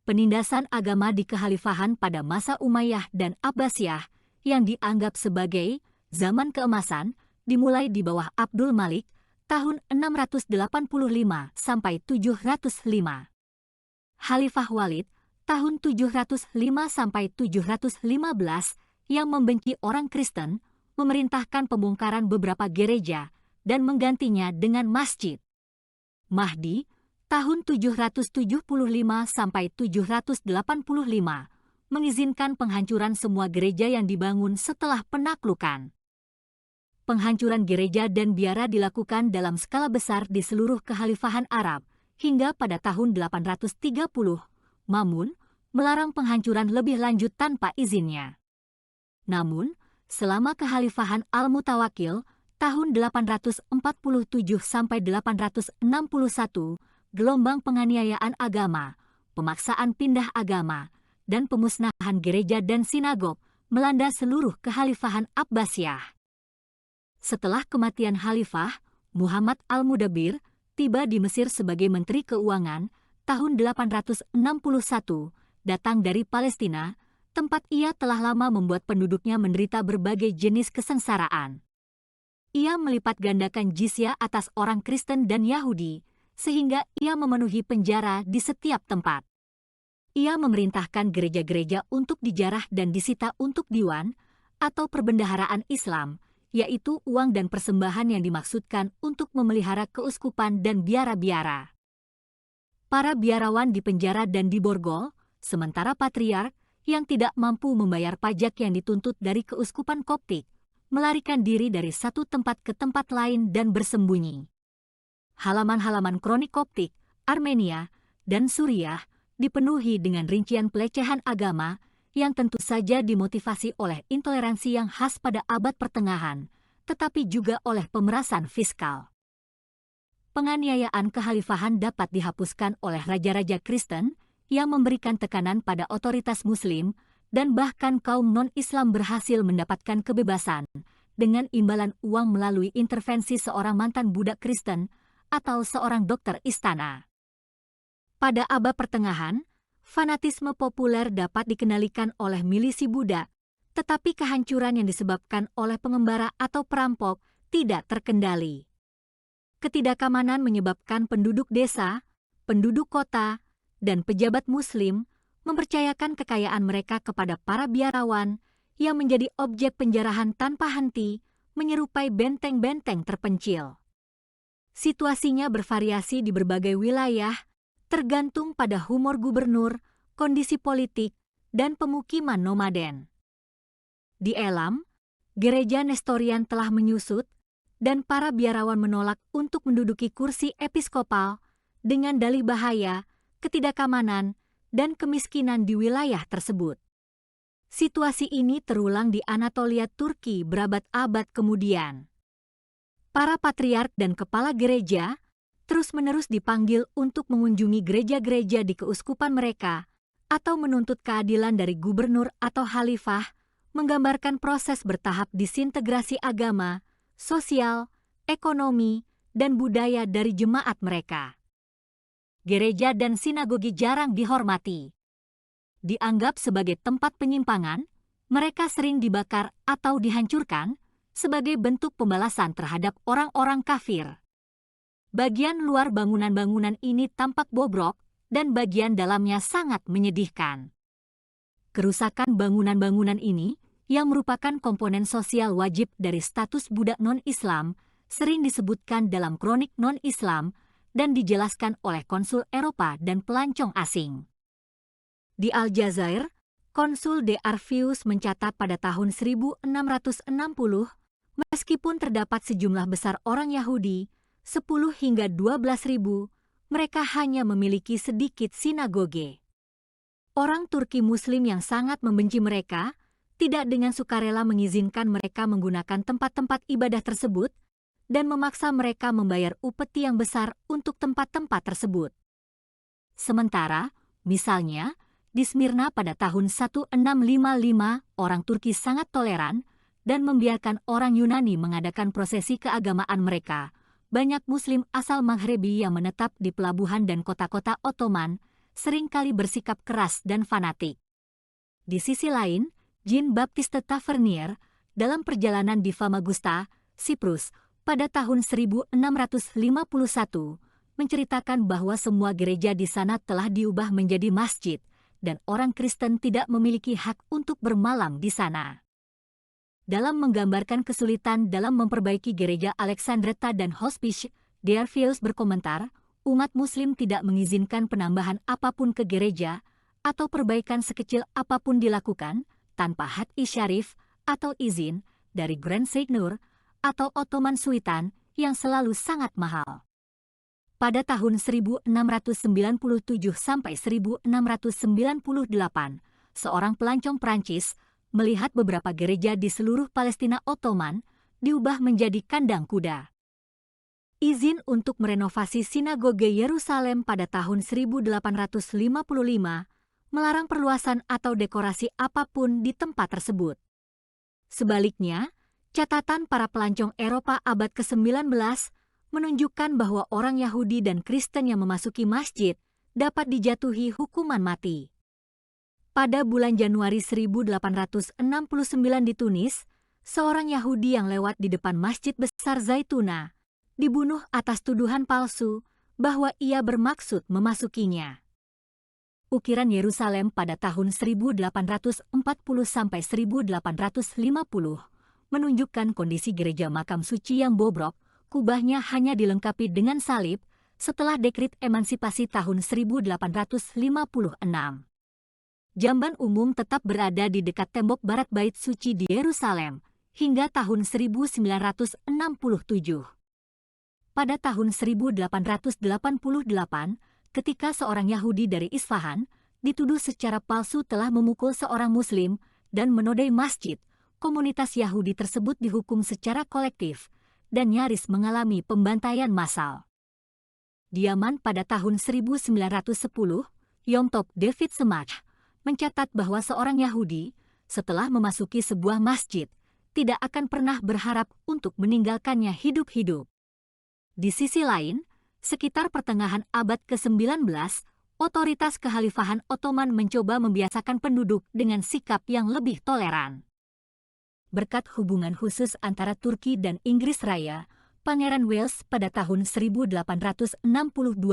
Penindasan agama di kekhalifahan pada masa Umayyah dan Abbasiyah yang dianggap sebagai zaman keemasan dimulai di bawah Abdul Malik tahun 685 sampai 705. Khalifah Walid tahun 705 sampai 715 yang membenci orang Kristen memerintahkan pembongkaran beberapa gereja dan menggantinya dengan masjid. Mahdi tahun 775 sampai 785 mengizinkan penghancuran semua gereja yang dibangun setelah penaklukan. Penghancuran gereja dan biara dilakukan dalam skala besar di seluruh kekhalifahan Arab hingga pada tahun 830. Mamun melarang penghancuran lebih lanjut tanpa izinnya. Namun, selama kekhalifahan Al-Mutawakkil tahun 847 sampai 861, gelombang penganiayaan agama, pemaksaan pindah agama, dan pemusnahan gereja dan sinagog melanda seluruh kekhalifahan Abbasiyah. Setelah kematian Khalifah, Muhammad Al-Mudabbir tiba di Mesir sebagai Menteri Keuangan tahun 861, datang dari Palestina, tempat ia telah lama membuat penduduknya menderita berbagai jenis kesengsaraan. Ia melipat gandakan jizyah atas orang Kristen dan Yahudi, sehingga ia memenuhi penjara di setiap tempat. Ia memerintahkan gereja-gereja untuk dijarah dan disita untuk diwan atau perbendaharaan Islam, yaitu uang dan persembahan yang dimaksudkan untuk memelihara keuskupan dan biara-biara. Para biarawan dipenjara dan diborgol, sementara patriark yang tidak mampu membayar pajak yang dituntut dari keuskupan Koptik melarikan diri dari satu tempat ke tempat lain dan bersembunyi. Halaman-halaman kronik Koptik, Armenia, dan Suriah dipenuhi dengan rincian pelecehan agama yang tentu saja dimotivasi oleh intoleransi yang khas pada abad pertengahan, tetapi juga oleh pemerasan fiskal. Penganiayaan kekhalifahan dapat dihapuskan oleh raja-raja Kristen yang memberikan tekanan pada otoritas Muslim, dan bahkan kaum non-Islam berhasil mendapatkan kebebasan dengan imbalan uang melalui intervensi seorang mantan budak Kristen atau seorang dokter istana. Pada abad pertengahan, fanatisme populer dapat dikendalikan oleh milisi budak, tetapi kehancuran yang disebabkan oleh pengembara atau perampok tidak terkendali. Ketidakamanan menyebabkan penduduk desa, penduduk kota, dan pejabat Muslim mempercayakan kekayaan mereka kepada para biarawan yang menjadi objek penjarahan tanpa henti, menyerupai benteng-benteng terpencil. Situasinya bervariasi di berbagai wilayah, tergantung pada humor gubernur, kondisi politik, dan pemukiman nomaden. Di Elam, gereja Nestorian telah menyusut, dan para biarawan menolak untuk menduduki kursi episkopal dengan dalih bahaya, ketidakamanan, dan kemiskinan di wilayah tersebut. Situasi ini terulang di Anatolia Turki berabad-abad kemudian. Para patriark dan kepala gereja terus-menerus dipanggil untuk mengunjungi gereja-gereja di keuskupan mereka atau menuntut keadilan dari gubernur atau khalifah, menggambarkan proses bertahap disintegrasi agama, sosial, ekonomi, dan budaya dari jemaat mereka. Gereja dan sinagogi jarang dihormati. Dianggap sebagai tempat penyimpangan, mereka sering dibakar atau dihancurkan sebagai bentuk pembalasan terhadap orang-orang kafir. Bagian luar bangunan-bangunan ini tampak bobrok dan bagian dalamnya sangat menyedihkan. Kerusakan bangunan-bangunan ini, yang merupakan komponen sosial wajib dari status budak non-Islam, sering disebutkan dalam kronik non-Islam dan dijelaskan oleh konsul Eropa dan pelancong asing. Di Aljazair, konsul De Arvius mencatat pada tahun 1660, meskipun terdapat sejumlah besar orang Yahudi, 10 hingga 12.000, mereka hanya memiliki sedikit sinagoge. Orang Turki Muslim yang sangat membenci mereka, tidak dengan sukarela mengizinkan mereka menggunakan tempat-tempat ibadah tersebut, dan memaksa mereka membayar upeti yang besar untuk tempat-tempat tersebut. Sementara, misalnya, di Smyrna pada tahun 1655, orang Turki sangat toleran dan membiarkan orang Yunani mengadakan prosesi keagamaan mereka. Banyak Muslim asal Maghrebi yang menetap di pelabuhan dan kota-kota Ottoman seringkali bersikap keras dan fanatik. Di sisi lain, Jean Baptiste Tavernier, dalam perjalanan di Famagusta, Siprus, pada tahun 1651, menceritakan bahwa semua gereja di sana telah diubah menjadi masjid, dan orang Kristen tidak memiliki hak untuk bermalam di sana. Dalam menggambarkan kesulitan dalam memperbaiki gereja Alexandretta dan Hospice, Dearvius berkomentar, umat Muslim tidak mengizinkan penambahan apapun ke gereja atau perbaikan sekecil apapun dilakukan tanpa hak isyarif atau izin dari Grand Seigneur atau Ottoman Sultan yang selalu sangat mahal. Pada tahun 1697 sampai 1698, seorang pelancong Prancis melihat beberapa gereja di seluruh Palestina Ottoman diubah menjadi kandang kuda. Izin untuk merenovasi sinagoge Yerusalem pada tahun 1855 melarang perluasan atau dekorasi apapun di tempat tersebut. Sebaliknya, catatan para pelancong Eropa abad ke-19 menunjukkan bahwa orang Yahudi dan Kristen yang memasuki masjid dapat dijatuhi hukuman mati. Pada bulan Januari 1869 di Tunis, seorang Yahudi yang lewat di depan Masjid Besar Zaituna dibunuh atas tuduhan palsu bahwa ia bermaksud memasukinya. Ukiran Yerusalem pada tahun 1840 sampai 1850 menunjukkan kondisi gereja makam suci yang bobrok, kubahnya hanya dilengkapi dengan salib setelah dekrit emansipasi tahun 1856. Jamban umum tetap berada di dekat tembok barat bait suci di Yerusalem hingga tahun 1967. Pada tahun 1888, ketika seorang Yahudi dari Isfahan dituduh secara palsu telah memukul seorang Muslim dan menodai masjid, komunitas Yahudi tersebut dihukum secara kolektif dan nyaris mengalami pembantaian massal. Di Yaman pada tahun 1910, Yom Tov David Semach mencatat bahwa seorang Yahudi, setelah memasuki sebuah masjid, tidak akan pernah berharap untuk meninggalkannya hidup-hidup. Di sisi lain, sekitar pertengahan abad ke-19, otoritas Kekhalifahan Ottoman mencoba membiasakan penduduk dengan sikap yang lebih toleran. Berkat hubungan khusus antara Turki dan Inggris Raya, Pangeran Wales pada tahun 1862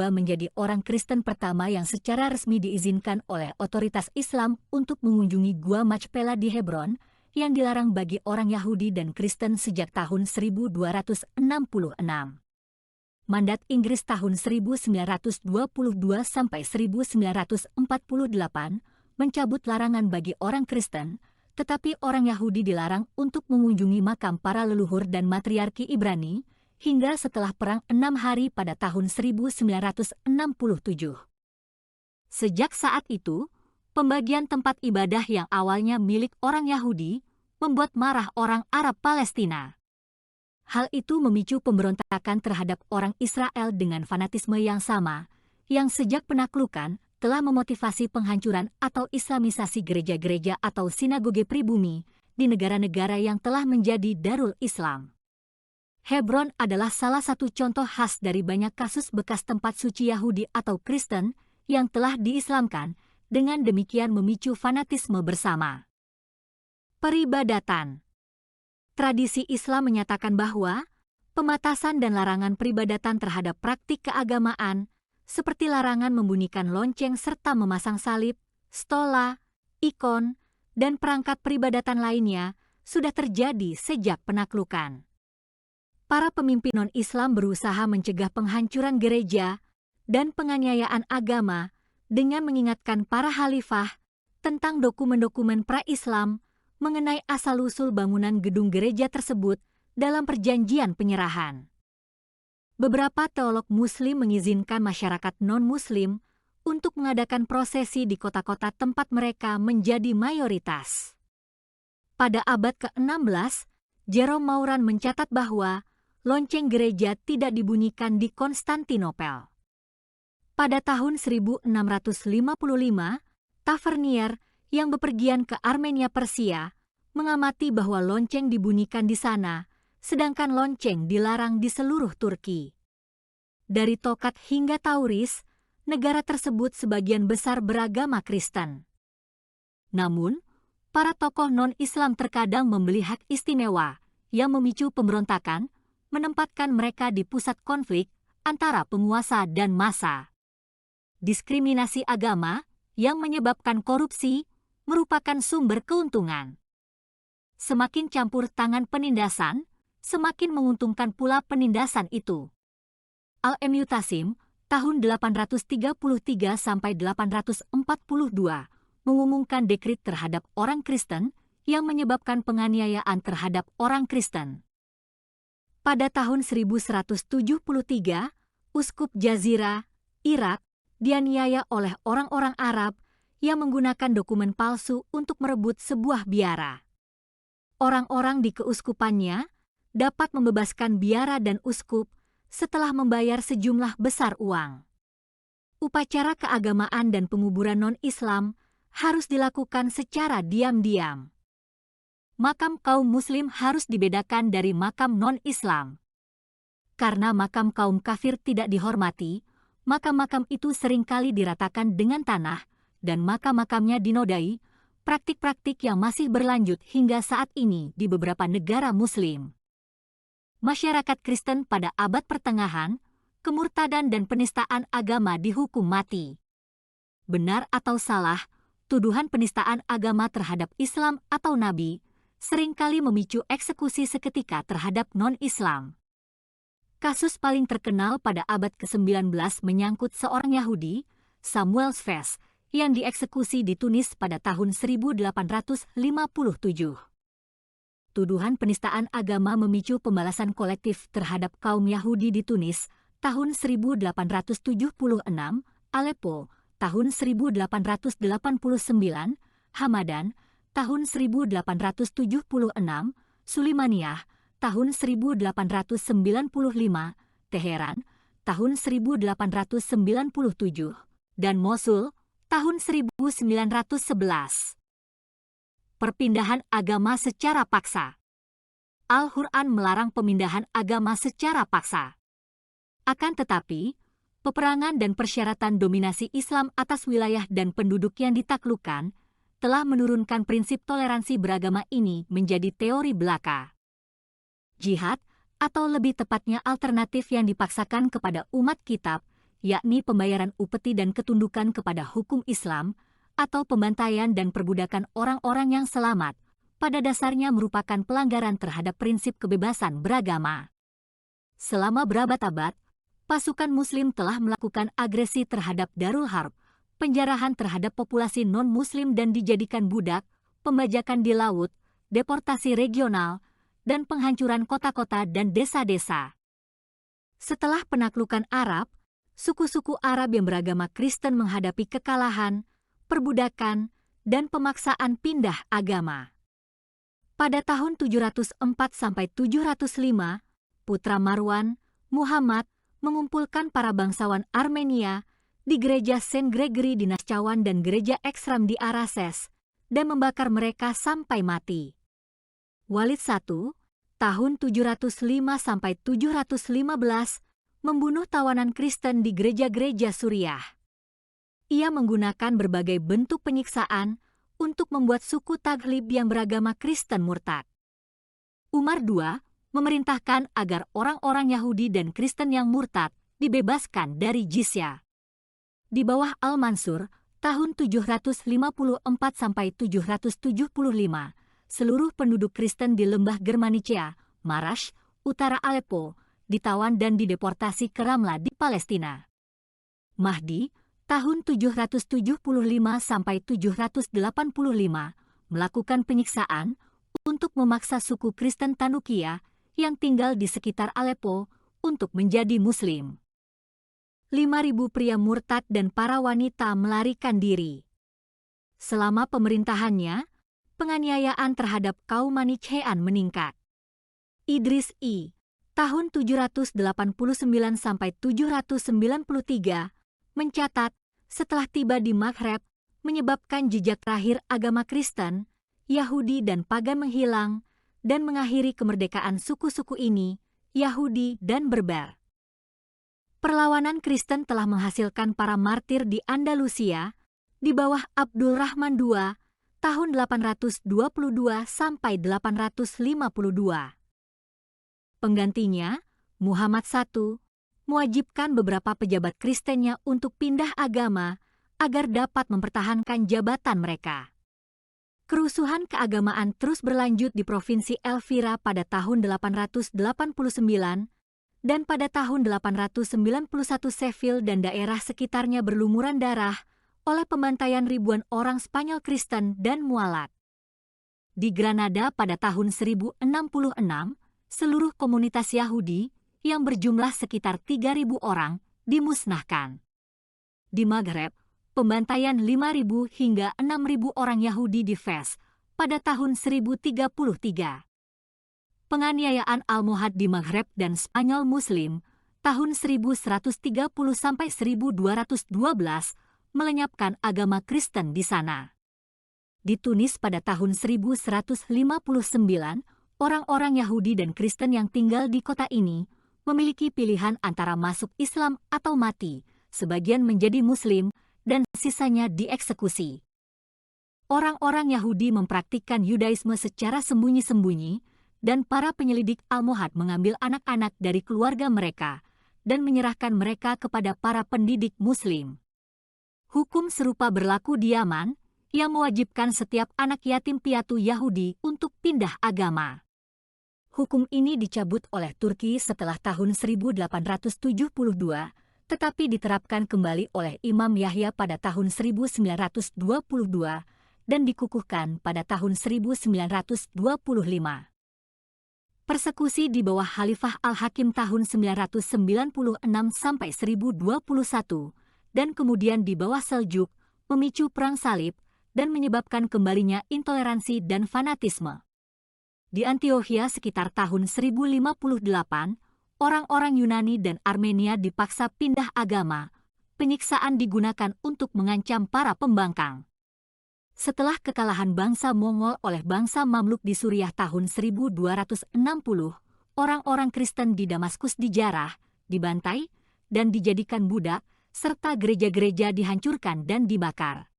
menjadi orang Kristen pertama yang secara resmi diizinkan oleh otoritas Islam untuk mengunjungi Gua Machpelah di Hebron, yang dilarang bagi orang Yahudi dan Kristen sejak tahun 1266. Mandat Inggris tahun 1922 sampai 1948 mencabut larangan bagi orang Kristen, tetapi orang Yahudi dilarang untuk mengunjungi makam para leluhur dan matriarki Ibrani, hingga setelah Perang 6 Hari pada tahun 1967. Sejak saat itu, pembagian tempat ibadah yang awalnya milik orang Yahudi membuat marah orang Arab Palestina. Hal itu memicu pemberontakan terhadap orang Israel dengan fanatisme yang sama, yang sejak penaklukan telah memotivasi penghancuran atau islamisasi gereja-gereja atau sinagoge pribumi di negara-negara yang telah menjadi Darul Islam. Hebron adalah salah satu contoh khas dari banyak kasus bekas tempat suci Yahudi atau Kristen yang telah diislamkan, dengan demikian memicu fanatisme bersama. Peribadatan. Tradisi Islam menyatakan bahwa pembatasan dan larangan peribadatan terhadap praktik keagamaan, seperti larangan membunyikan lonceng serta memasang salib, stola, ikon, dan perangkat peribadatan lainnya, sudah terjadi sejak penaklukan. Para pemimpin non-Islam berusaha mencegah penghancuran gereja dan penganiayaan agama dengan mengingatkan para khalifah tentang dokumen-dokumen pra-Islam mengenai asal-usul bangunan gedung gereja tersebut dalam perjanjian penyerahan. Beberapa teolog Muslim mengizinkan masyarakat non-Muslim untuk mengadakan prosesi di kota-kota tempat mereka menjadi mayoritas. Pada abad ke-16, Jerome Mauran mencatat bahwa lonceng gereja tidak dibunyikan di Konstantinopel. Pada tahun 1655, Tavernier yang bepergian ke Armenia Persia mengamati bahwa lonceng dibunyikan di sana, sedangkan lonceng dilarang di seluruh Turki. Dari Tokat hingga Tauris, negara tersebut sebagian besar beragama Kristen. Namun, para tokoh non-Islam terkadang membeli hak istimewa yang memicu pemberontakan, menempatkan mereka di pusat konflik antara penguasa dan massa. Diskriminasi agama yang menyebabkan korupsi merupakan sumber keuntungan. Semakin campur tangan penindasan, semakin menguntungkan pula penindasan itu. Al-Mu'tasim tahun 833 sampai 842 mengumumkan dekrit terhadap orang Kristen yang menyebabkan penganiayaan terhadap orang Kristen. Pada tahun 1173, Uskup Jazirah, Irak, dianiaya oleh orang-orang Arab yang menggunakan dokumen palsu untuk merebut sebuah biara. Orang-orang di keuskupannya dapat membebaskan biara dan uskup setelah membayar sejumlah besar uang. Upacara keagamaan dan penguburan non-Islam harus dilakukan secara diam-diam. Makam kaum muslim harus dibedakan dari makam non-Islam. Karena makam kaum kafir tidak dihormati, makam-makam itu seringkali diratakan dengan tanah dan makam-makamnya dinodai, praktik-praktik yang masih berlanjut hingga saat ini di beberapa negara muslim. Masyarakat Kristen pada abad pertengahan, kemurtadan dan penistaan agama dihukum mati. Benar atau salah, tuduhan penistaan agama terhadap Islam atau Nabi seringkali memicu eksekusi seketika terhadap non-Islam. Kasus paling terkenal pada abad ke-19 menyangkut seorang Yahudi, Samuel Sveš, yang dieksekusi di Tunis pada tahun 1857. Tuduhan penistaan agama memicu pembalasan kolektif terhadap kaum Yahudi di Tunis tahun 1876, Aleppo tahun 1889, Hamadan tahun 1876, Sulimaniyah tahun 1895, Teheran tahun 1897, dan Mosul tahun 1911. Perpindahan agama secara paksa. Al-Quran melarang pemindahan agama secara paksa. Akan tetapi, peperangan dan persyaratan dominasi Islam atas wilayah dan penduduk yang ditaklukkan telah menurunkan prinsip toleransi beragama ini menjadi teori belaka. Jihad, atau lebih tepatnya alternatif yang dipaksakan kepada umat kitab, yakni pembayaran upeti dan ketundukan kepada hukum Islam, atau pembantaian dan perbudakan orang-orang yang selamat, pada dasarnya merupakan pelanggaran terhadap prinsip kebebasan beragama. Selama berabad-abad, pasukan Muslim telah melakukan agresi terhadap Darul Harb, penjarahan terhadap populasi non-Muslim dan dijadikan budak, pembajakan di laut, deportasi regional, dan penghancuran kota-kota dan desa-desa. Setelah penaklukan Arab, suku-suku Arab yang beragama Kristen menghadapi kekalahan, perbudakan, dan pemaksaan pindah agama. Pada tahun 704–705, putra Marwan, Muhammad, mengumpulkan para bangsawan Armenia di gereja Saint Gregory di Nakhchivan dan gereja Ekstram di Arases, dan membakar mereka sampai mati. Walid I, tahun 705–715, membunuh tawanan Kristen di gereja-gereja Suriah. Ia menggunakan berbagai bentuk penyiksaan untuk membuat suku Taghlib yang beragama Kristen murtad. Umar II memerintahkan agar orang-orang Yahudi dan Kristen yang murtad dibebaskan dari jizyah. Di bawah Al-Mansur, tahun 754–775, seluruh penduduk Kristen di lembah Germanicea, Marash, utara Aleppo, ditawan dan dideportasi ke Ramla di Palestina. Mahdi, tahun 775–785, melakukan penyiksaan untuk memaksa suku Kristen Tanukia yang tinggal di sekitar Aleppo untuk menjadi Muslim. 5.000 pria murtad dan para wanita melarikan diri. Selama pemerintahannya, penganiayaan terhadap kaum Manichean meningkat. Idris I, tahun 789–793, mencatat setelah tiba di Maghreb, menyebabkan jejak terakhir agama Kristen, Yahudi dan pagan menghilang, dan mengakhiri kemerdekaan suku-suku ini, Yahudi dan Berber. Perlawanan Kristen telah menghasilkan para martir di Andalusia, di bawah Abdul Rahman II, tahun 822–852. Penggantinya, Muhammad I, mewajibkan beberapa pejabat Kristennya untuk pindah agama agar dapat mempertahankan jabatan mereka. Kerusuhan keagamaan terus berlanjut di Provinsi Elvira pada tahun 889 dan pada tahun 891 Seville dan daerah sekitarnya berlumuran darah oleh pembantaian ribuan orang Spanyol Kristen dan mualat. Di Granada pada tahun 1066, seluruh komunitas Yahudi yang berjumlah sekitar 3.000 orang dimusnahkan. Di Maghreb, pembantaian 5.000 hingga 6.000 orang Yahudi di Fez pada tahun 1033. Penganiayaan Almohad di Maghreb dan Spanyol Muslim tahun 1130 sampai 1212 melenyapkan agama Kristen di sana. Di Tunis pada tahun 1159, orang-orang Yahudi dan Kristen yang tinggal di kota ini memiliki pilihan antara masuk Islam atau mati, sebagian menjadi Muslim, dan sisanya dieksekusi. Orang-orang Yahudi mempraktikkan Yudaisme secara sembunyi-sembunyi, dan para penyelidik Almohad mengambil anak-anak dari keluarga mereka dan menyerahkan mereka kepada para pendidik Muslim. Hukum serupa berlaku di Yaman, yang mewajibkan setiap anak yatim piatu Yahudi untuk pindah agama. Hukum ini dicabut oleh Turki setelah tahun 1872, tetapi diterapkan kembali oleh Imam Yahya pada tahun 1922 dan dikukuhkan pada tahun 1925. Persekusi di bawah Khalifah Al-Hakim tahun 996 sampai 1021 dan kemudian di bawah Seljuk memicu perang salib dan menyebabkan kembalinya intoleransi dan fanatisme. Di Antiokhia sekitar tahun 1058, orang-orang Yunani dan Armenia dipaksa pindah agama. Penyiksaan digunakan untuk mengancam para pembangkang. Setelah kekalahan bangsa Mongol oleh bangsa Mamluk di Suriah tahun 1260, orang-orang Kristen di Damaskus dijarah, dibantai, dan dijadikan budak, serta gereja-gereja dihancurkan dan dibakar.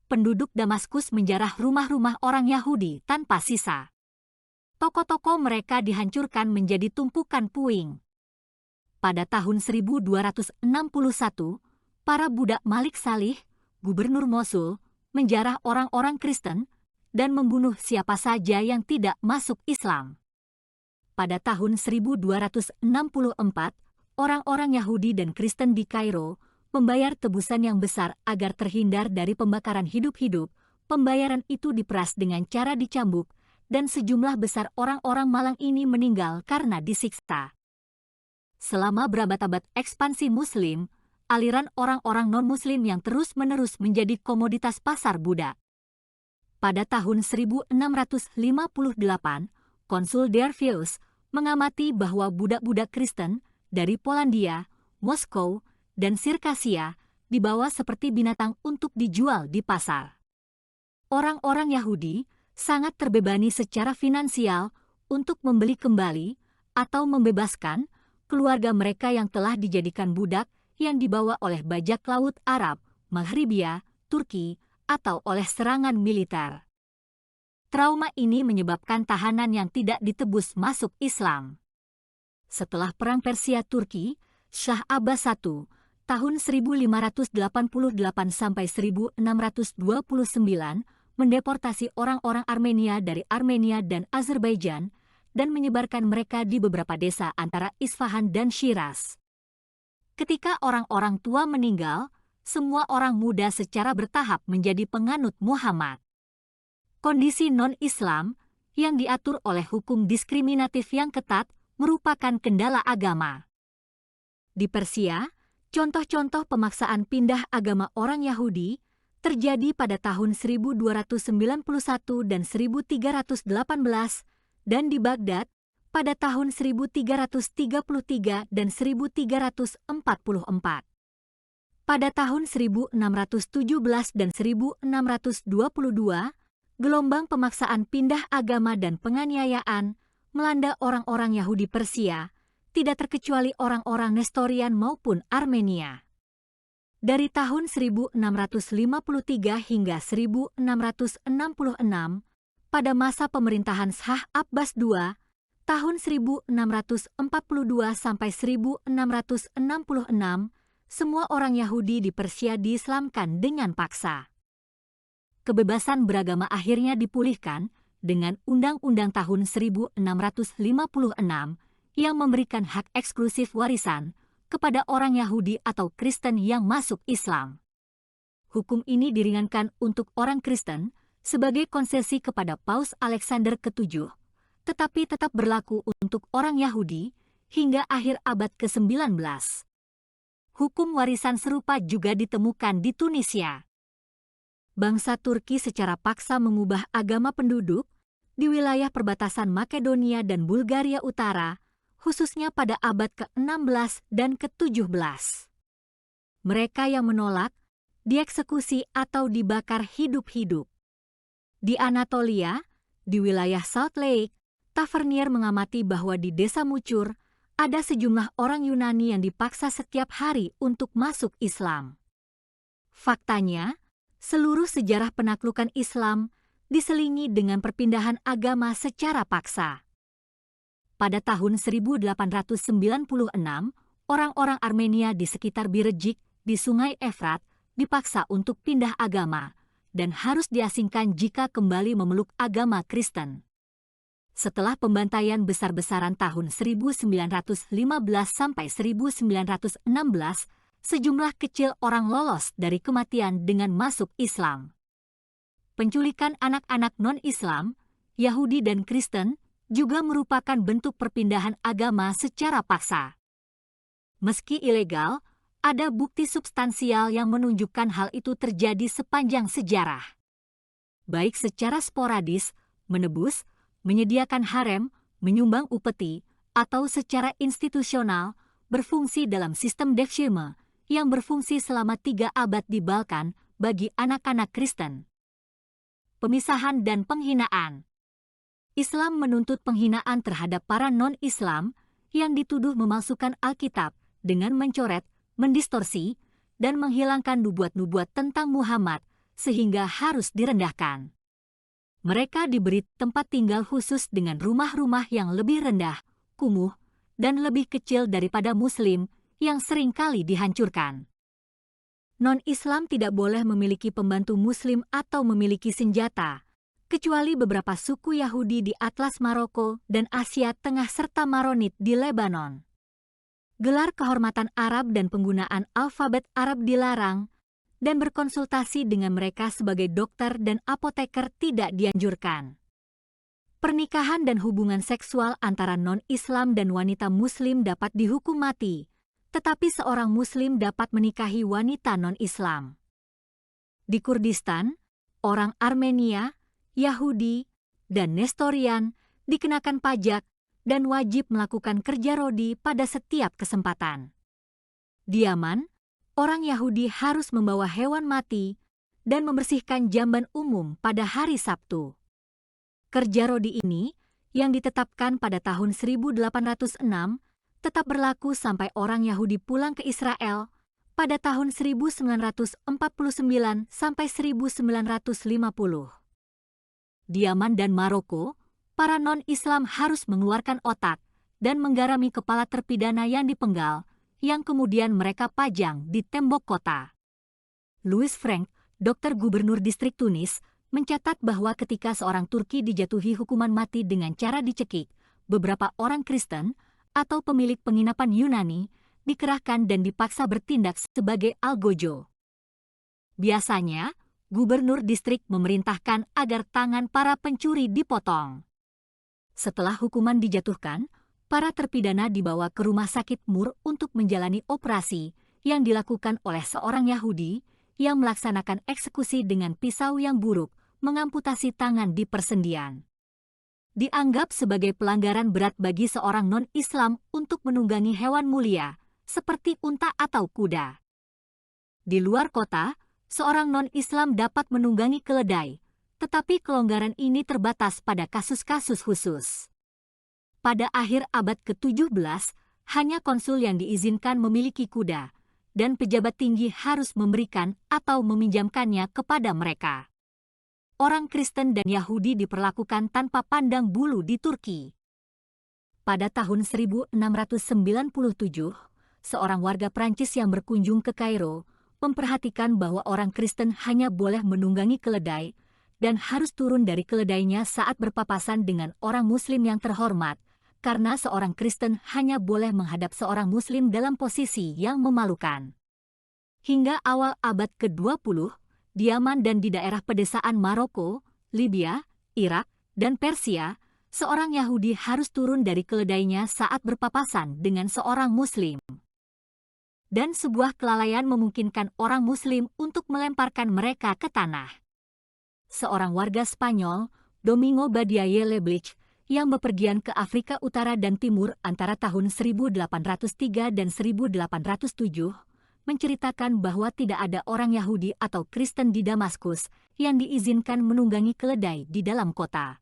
Penduduk Damaskus menjarah rumah-rumah orang Yahudi tanpa sisa. Toko-toko mereka dihancurkan menjadi tumpukan puing. Pada tahun 1261, para budak Malik Salih, gubernur Mosul, menjarah orang-orang Kristen dan membunuh siapa saja yang tidak masuk Islam. Pada tahun 1264, orang-orang Yahudi dan Kristen di Kairo membayar tebusan yang besar agar terhindar dari pembakaran hidup-hidup. Pembayaran itu diperas dengan cara dicambuk, dan sejumlah besar orang-orang malang ini meninggal karena disiksa. Selama berabad-abad ekspansi Muslim, aliran orang-orang non-Muslim yang terus-menerus menjadi komoditas pasar budak. Pada tahun 1658, Konsul Dervius mengamati bahwa budak-budak Kristen dari Polandia, Moskow, dan Sirkasia dibawa seperti binatang untuk dijual di pasar. Orang-orang Yahudi sangat terbebani secara finansial untuk membeli kembali atau membebaskan keluarga mereka yang telah dijadikan budak yang dibawa oleh bajak laut Arab, Maghribia, Turki, atau oleh serangan militer. Trauma ini menyebabkan tahanan yang tidak ditebus masuk Islam. Setelah Perang Persia-Turki, Shah Abbas I tahun 1588 sampai 1629 mendeportasi orang-orang Armenia dari Armenia dan Azerbaijan dan menyebarkan mereka di beberapa desa antara Isfahan dan Shiraz. Ketika orang-orang tua meninggal, semua orang muda secara bertahap menjadi penganut Muhammad. Kondisi non-Islam yang diatur oleh hukum diskriminatif yang ketat merupakan kendala agama. Di Persia, contoh-contoh pemaksaan pindah agama orang Yahudi terjadi pada tahun 1291 dan 1318 dan di Baghdad pada tahun 1333 dan 1344. Pada tahun 1617 dan 1622, gelombang pemaksaan pindah agama dan penganiayaan melanda orang-orang Yahudi Persia, tidak terkecuali orang-orang Nestorian maupun Armenia. Dari tahun 1653 hingga 1666, pada masa pemerintahan Shah Abbas II, Tahun 1642 sampai 1666, semua orang Yahudi di Persia diislamkan dengan paksa. Kebebasan beragama akhirnya dipulihkan dengan Undang-Undang tahun 1656 yang memberikan hak eksklusif warisan kepada orang Yahudi atau Kristen yang masuk Islam. Hukum ini diringankan untuk orang Kristen sebagai konsesi kepada Paus Alexander ke-7, tetapi tetap berlaku untuk orang Yahudi hingga akhir abad ke-19. Hukum warisan serupa juga ditemukan di Tunisia. Bangsa Turki secara paksa mengubah agama penduduk di wilayah perbatasan Makedonia dan Bulgaria Utara, khususnya pada abad ke-16 dan ke-17. Mereka yang menolak dieksekusi atau dibakar hidup-hidup. Di Anatolia, di wilayah Salt Lake, Tavernier mengamati bahwa di desa Mucur ada sejumlah orang Yunani yang dipaksa setiap hari untuk masuk Islam. Faktanya, seluruh sejarah penaklukan Islam diselingi dengan perpindahan agama secara paksa. Pada tahun 1896, orang-orang Armenia di sekitar Birejik di Sungai Efrat dipaksa untuk pindah agama dan harus diasingkan jika kembali memeluk agama Kristen. Setelah pembantaian besar-besaran tahun 1915 sampai 1916, sejumlah kecil orang lolos dari kematian dengan masuk Islam. Penculikan anak-anak non-Islam, Yahudi dan Kristen juga merupakan bentuk perpindahan agama secara paksa. Meski ilegal, ada bukti substansial yang menunjukkan hal itu terjadi sepanjang sejarah. Baik secara sporadis, menebus, menyediakan harem, menyumbang upeti, atau secara institusional, berfungsi dalam sistem dekshirme yang berfungsi selama 3 abad di Balkan bagi anak-anak Kristen. Pemisahan dan penghinaan. Islam menuntut penghinaan terhadap para non-Islam yang dituduh memalsukan Alkitab dengan mencoret, mendistorsi, dan menghilangkan nubuat-nubuat tentang Muhammad sehingga harus direndahkan. Mereka diberi tempat tinggal khusus dengan rumah-rumah yang lebih rendah, kumuh, dan lebih kecil daripada Muslim yang seringkali dihancurkan. Non-Islam tidak boleh memiliki pembantu Muslim atau memiliki senjata, kecuali beberapa suku Yahudi di Atlas Maroko dan Asia Tengah serta Maronit di Lebanon. Gelar kehormatan Arab dan penggunaan alfabet Arab dilarang, dan berkonsultasi dengan mereka sebagai dokter dan apoteker tidak dianjurkan. Pernikahan dan hubungan seksual antara non-Islam dan wanita Muslim dapat dihukum mati, tetapi seorang Muslim dapat menikahi wanita non-Islam. Di Kurdistan, orang Armenia, Yahudi, dan Nestorian dikenakan pajak dan wajib melakukan kerja rodi pada setiap kesempatan. Di Yaman, orang Yahudi harus membawa hewan mati dan membersihkan jamban umum pada hari Sabtu. Kerja rodi ini, yang ditetapkan pada tahun 1806, tetap berlaku sampai orang Yahudi pulang ke Israel pada tahun 1949 sampai 1950. Di Yaman dan Maroko, para non-Islam harus mengeluarkan otak dan menggarami kepala terpidana yang dipenggal, yang kemudian mereka pajang di tembok kota. Louis Frank, dokter gubernur distrik Tunis, mencatat bahwa ketika seorang Turki dijatuhi hukuman mati dengan cara dicekik, beberapa orang Kristen atau pemilik penginapan Yunani dikerahkan dan dipaksa bertindak sebagai algojo. Biasanya, gubernur distrik memerintahkan agar tangan para pencuri dipotong. Setelah hukuman dijatuhkan, para terpidana dibawa ke rumah sakit Mur untuk menjalani operasi yang dilakukan oleh seorang Yahudi yang melaksanakan eksekusi dengan pisau yang buruk, mengamputasi tangan di persendian. Dianggap sebagai pelanggaran berat bagi seorang non-Islam untuk menunggangi hewan mulia, seperti unta atau kuda. Di luar kota, seorang non-Islam dapat menunggangi keledai, tetapi kelonggaran ini terbatas pada kasus-kasus khusus. Pada akhir abad ke-17, hanya konsul yang diizinkan memiliki kuda, dan pejabat tinggi harus memberikan atau meminjamkannya kepada mereka. Orang Kristen dan Yahudi diperlakukan tanpa pandang bulu di Turki. Pada tahun 1697, seorang warga Prancis yang berkunjung ke Kairo memperhatikan bahwa orang Kristen hanya boleh menunggangi keledai dan harus turun dari keledainya saat berpapasan dengan orang Muslim yang terhormat, karena seorang Kristen hanya boleh menghadap seorang Muslim dalam posisi yang memalukan. Hingga awal abad ke-20, di Yaman dan di daerah pedesaan Maroko, Libya, Irak, dan Persia, seorang Yahudi harus turun dari keledainya saat berpapasan dengan seorang Muslim. Dan sebuah kelalaian memungkinkan orang Muslim untuk melemparkan mereka ke tanah. Seorang warga Spanyol, Domingo Badiaye Leblich, yang bepergian ke Afrika Utara dan Timur antara tahun 1803 dan 1807, menceritakan bahwa tidak ada orang Yahudi atau Kristen di Damaskus yang diizinkan menunggangi keledai di dalam kota.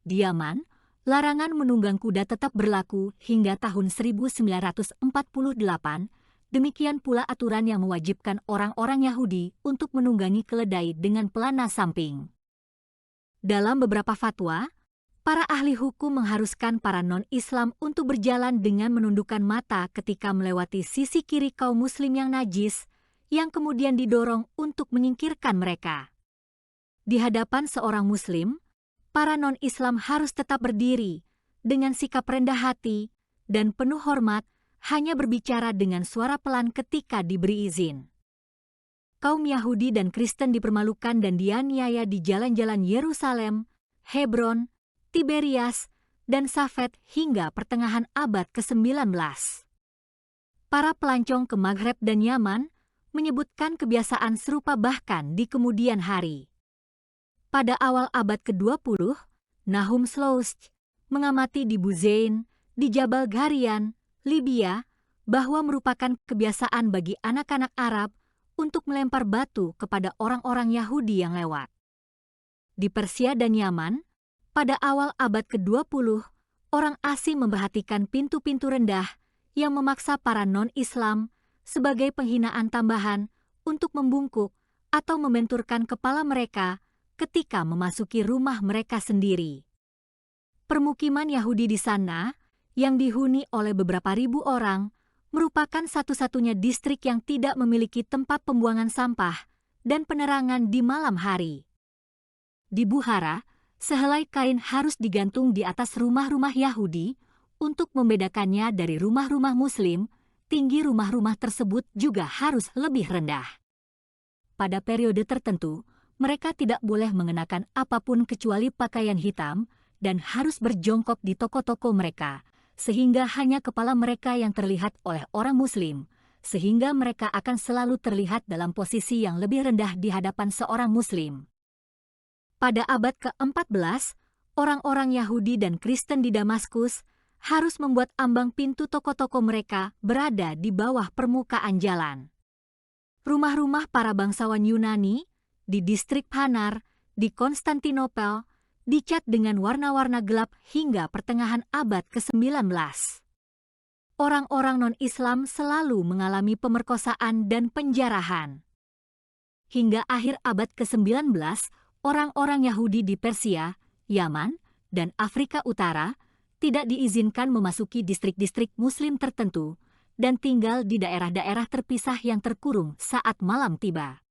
Di Yaman, larangan menunggang kuda tetap berlaku hingga tahun 1948, demikian pula aturan yang mewajibkan orang-orang Yahudi untuk menunggangi keledai dengan pelana samping. Dalam beberapa fatwa, para ahli hukum mengharuskan para non-Islam untuk berjalan dengan menundukkan mata ketika melewati sisi kiri kaum Muslim yang najis, yang kemudian didorong untuk menyingkirkan mereka. Di hadapan seorang Muslim, para non-Islam harus tetap berdiri dengan sikap rendah hati dan penuh hormat, hanya berbicara dengan suara pelan ketika diberi izin. Kaum Yahudi dan Kristen dipermalukan dan dianiaya di jalan-jalan Yerusalem, Hebron, Tiberias, dan Safed hingga pertengahan abad ke-19. Para pelancong ke Maghreb dan Yaman menyebutkan kebiasaan serupa bahkan di kemudian hari. Pada awal abad ke-20, Nahum Slouch mengamati di Buzain, di Jabal Gharian, Libya, bahwa merupakan kebiasaan bagi anak-anak Arab untuk melempar batu kepada orang-orang Yahudi yang lewat. Di Persia dan Yaman, pada awal abad ke-20, orang asing memperhatikan pintu-pintu rendah yang memaksa para non-Islam sebagai penghinaan tambahan untuk membungkuk atau membenturkan kepala mereka ketika memasuki rumah mereka sendiri. Permukiman Yahudi di sana, yang dihuni oleh beberapa ribu orang, merupakan satu-satunya distrik yang tidak memiliki tempat pembuangan sampah dan penerangan di malam hari. Di Bukhara, sehelai kain harus digantung di atas rumah-rumah Yahudi untuk membedakannya dari rumah-rumah Muslim. Tinggi rumah-rumah tersebut juga harus lebih rendah. Pada periode tertentu, mereka tidak boleh mengenakan apapun kecuali pakaian hitam dan harus berjongkok di toko-toko mereka, sehingga hanya kepala mereka yang terlihat oleh orang Muslim, sehingga mereka akan selalu terlihat dalam posisi yang lebih rendah di hadapan seorang Muslim. Pada abad ke-14, orang-orang Yahudi dan Kristen di Damaskus harus membuat ambang pintu toko-toko mereka berada di bawah permukaan jalan. Rumah-rumah para bangsawan Yunani di distrik Phanar, di Konstantinopel, dicat dengan warna-warna gelap hingga pertengahan abad ke-19. Orang-orang non-Islam selalu mengalami pemerkosaan dan penjarahan. Hingga akhir abad ke-19, orang-orang Yahudi di Persia, Yaman, dan Afrika Utara tidak diizinkan memasuki distrik-distrik Muslim tertentu dan tinggal di daerah-daerah terpisah yang terkurung saat malam tiba.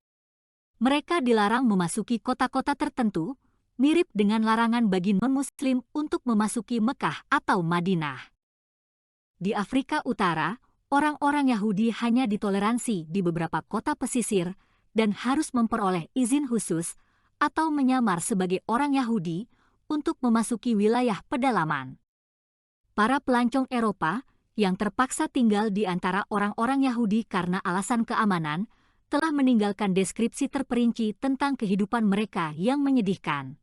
Mereka dilarang memasuki kota-kota tertentu, mirip dengan larangan bagi non-Muslim untuk memasuki Mekah atau Madinah. Di Afrika Utara, orang-orang Yahudi hanya ditoleransi di beberapa kota pesisir dan harus memperoleh izin khusus atau menyamar sebagai orang Yahudi untuk memasuki wilayah pedalaman. Para pelancong Eropa yang terpaksa tinggal di antara orang-orang Yahudi karena alasan keamanan telah meninggalkan deskripsi terperinci tentang kehidupan mereka yang menyedihkan.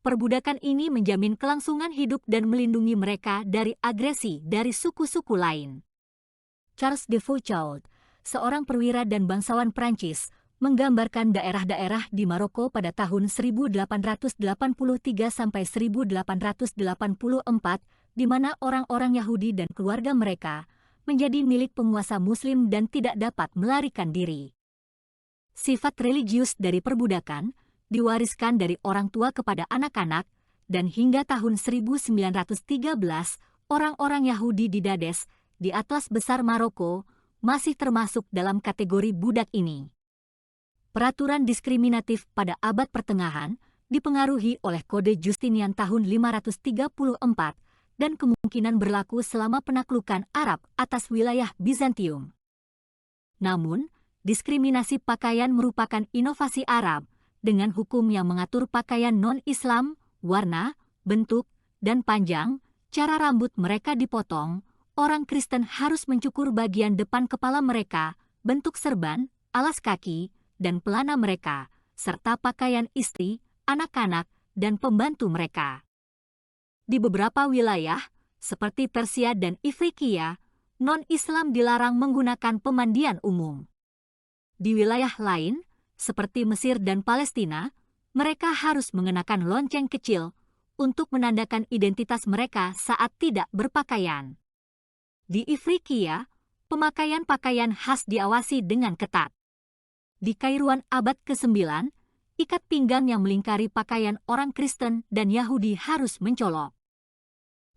Perbudakan ini menjamin kelangsungan hidup dan melindungi mereka dari agresi dari suku-suku lain. Charles de Foucauld, seorang perwira dan bangsawan Prancis, menggambarkan daerah-daerah di Maroko pada tahun 1883 sampai 1884, di mana orang-orang Yahudi dan keluarga mereka menjadi milik penguasa Muslim dan tidak dapat melarikan diri. Sifat religius dari perbudakan diwariskan dari orang tua kepada anak-anak dan hingga tahun 1913, orang-orang Yahudi di Dades, di Atlas Besar Maroko, masih termasuk dalam kategori budak ini. Peraturan diskriminatif pada abad pertengahan dipengaruhi oleh Kode Justinian tahun 534 dan kemungkinan berlaku selama penaklukan Arab atas wilayah Bizantium. Namun, diskriminasi pakaian merupakan inovasi Arab dengan hukum yang mengatur pakaian non-Islam, warna, bentuk, dan panjang, cara rambut mereka dipotong, orang Kristen harus mencukur bagian depan kepala mereka, bentuk serban, alas kaki, dan pelana mereka, serta pakaian istri, anak-anak, dan pembantu mereka. Di beberapa wilayah, seperti Persia dan Ifriqiya, non-Islam dilarang menggunakan pemandian umum. Di wilayah lain, seperti Mesir dan Palestina, mereka harus mengenakan lonceng kecil untuk menandakan identitas mereka saat tidak berpakaian. Di Ifriqiya, pemakaian pakaian khas diawasi dengan ketat. Di Kairuan abad ke-9, ikat pinggang yang melingkari pakaian orang Kristen dan Yahudi harus mencolok.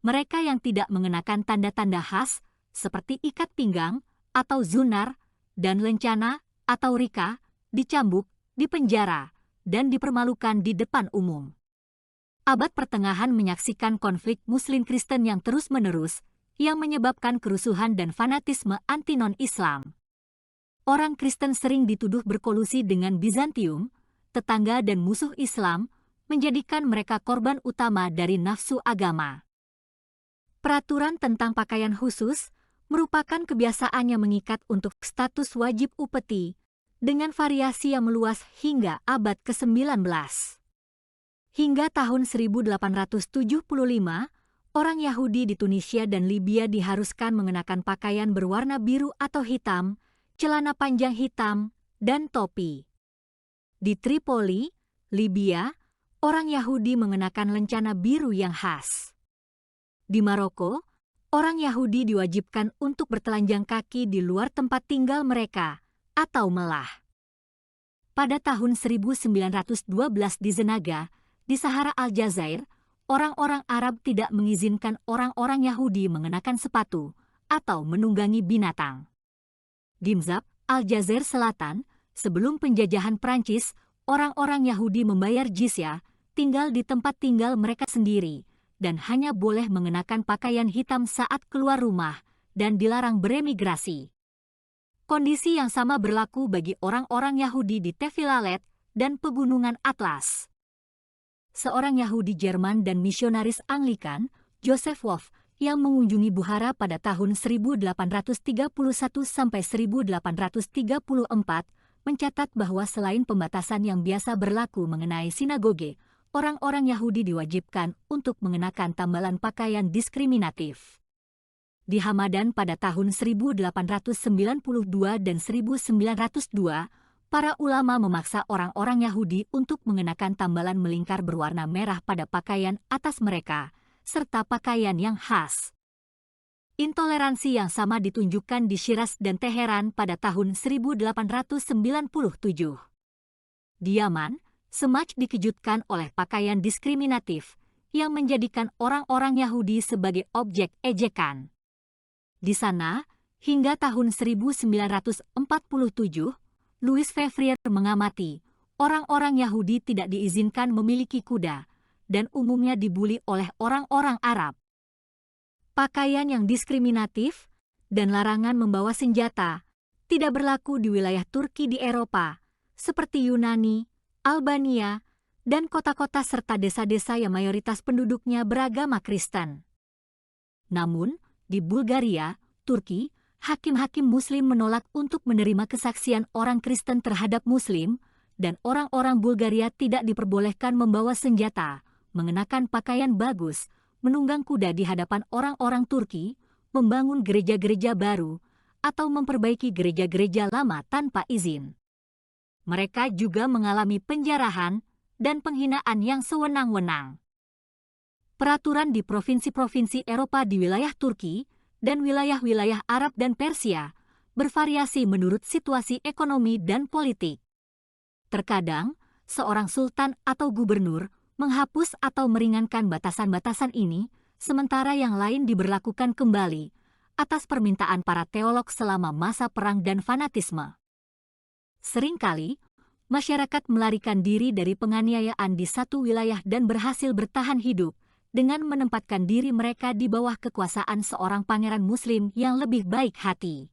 Mereka yang tidak mengenakan tanda-tanda khas, seperti ikat pinggang atau zunar, dan lencana atau rika, dicambuk, dipenjara, dan dipermalukan di depan umum. Abad pertengahan menyaksikan konflik Muslim-Kristen yang terus-menerus, yang menyebabkan kerusuhan dan fanatisme anti-non-Islam. Orang Kristen sering dituduh berkolusi dengan Bizantium, tetangga dan musuh Islam, menjadikan mereka korban utama dari nafsu agama. Peraturan tentang pakaian khusus merupakan kebiasaan yang mengikat untuk status wajib upeti, dengan variasi yang meluas hingga abad ke-19. Hingga tahun 1875, orang Yahudi di Tunisia dan Libya diharuskan mengenakan pakaian berwarna biru atau hitam, celana panjang hitam, dan topi. Di Tripoli, Libya, orang Yahudi mengenakan lencana biru yang khas. Di Maroko, orang Yahudi diwajibkan untuk bertelanjang kaki di luar tempat tinggal mereka, atau melah. Pada tahun 1912 di Zenaga, di Sahara Aljazair, orang-orang Arab tidak mengizinkan orang-orang Yahudi mengenakan sepatu atau menunggangi binatang. Di Mzab, Aljazair Selatan, sebelum penjajahan Prancis, orang-orang Yahudi membayar jizya, tinggal di tempat tinggal mereka sendiri, dan hanya boleh mengenakan pakaian hitam saat keluar rumah, dan dilarang beremigrasi. Kondisi yang sama berlaku bagi orang-orang Yahudi di Tefilalet dan Pegunungan Atlas. Seorang Yahudi Jerman dan misionaris Anglikan, Joseph Wolf, yang mengunjungi Bukhara pada tahun 1831 sampai 1834, mencatat bahwa selain pembatasan yang biasa berlaku mengenai sinagoge, orang-orang Yahudi diwajibkan untuk mengenakan tambalan pakaian diskriminatif. Di Hamadan pada tahun 1892 dan 1902, para ulama memaksa orang-orang Yahudi untuk mengenakan tambalan melingkar berwarna merah pada pakaian atas mereka, serta pakaian yang khas. Intoleransi yang sama ditunjukkan di Shiraz dan Teheran pada tahun 1897. Di Yaman, Semaj dikejutkan oleh pakaian diskriminatif yang menjadikan orang-orang Yahudi sebagai objek ejekan. Di sana, hingga tahun 1947, Louis Fevrier mengamati, orang-orang Yahudi tidak diizinkan memiliki kuda, dan umumnya dibuli oleh orang-orang Arab. Pakaian yang diskriminatif dan larangan membawa senjata tidak berlaku di wilayah Turki di Eropa, seperti Yunani, Albania, dan kota-kota serta desa-desa yang mayoritas penduduknya beragama Kristen. Namun, di Bulgaria, Turki, hakim-hakim Muslim menolak untuk menerima kesaksian orang Kristen terhadap Muslim, dan orang-orang Bulgaria tidak diperbolehkan membawa senjata, mengenakan pakaian bagus, menunggang kuda di hadapan orang-orang Turki, membangun gereja-gereja baru, atau memperbaiki gereja-gereja lama tanpa izin. Mereka juga mengalami penjarahan dan penghinaan yang sewenang-wenang. Peraturan di provinsi-provinsi Eropa di wilayah Turki dan wilayah-wilayah Arab dan Persia bervariasi menurut situasi ekonomi dan politik. Terkadang, seorang sultan atau gubernur menghapus atau meringankan batasan-batasan ini, sementara yang lain diberlakukan kembali atas permintaan para teolog selama masa perang dan fanatisme. Seringkali, masyarakat melarikan diri dari penganiayaan di satu wilayah dan berhasil bertahan hidup dengan menempatkan diri mereka di bawah kekuasaan seorang pangeran Muslim yang lebih baik hati.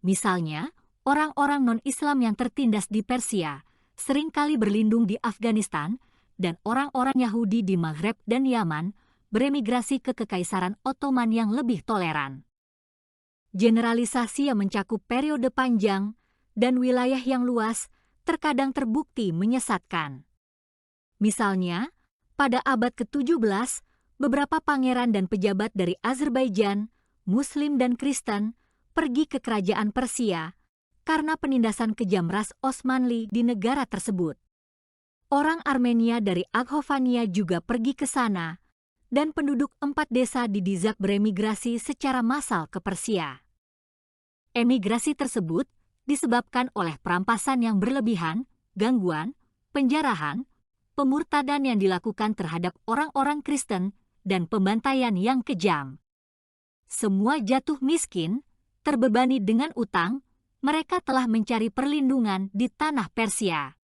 Misalnya, orang-orang non-Islam yang tertindas di Persia seringkali berlindung di Afghanistan, dan orang-orang Yahudi di Maghreb dan Yaman beremigrasi ke Kekaisaran Ottoman yang lebih toleran. Generalisasi yang mencakup periode panjang dan wilayah yang luas terkadang terbukti menyesatkan. Misalnya, pada abad ke-17, beberapa pangeran dan pejabat dari Azerbaijan, Muslim dan Kristen, pergi ke kerajaan Persia karena penindasan kejam ras Osmanli di negara tersebut. Orang Armenia dari Aghovania juga pergi ke sana, dan penduduk 4 desa di Dizak beremigrasi secara massal ke Persia. Emigrasi tersebut disebabkan oleh perampasan yang berlebihan, gangguan, penjarahan, pemurtadan yang dilakukan terhadap orang-orang Kristen, dan pembantaian yang kejam. Semua jatuh miskin, terbebani dengan utang, mereka telah mencari perlindungan di tanah Persia.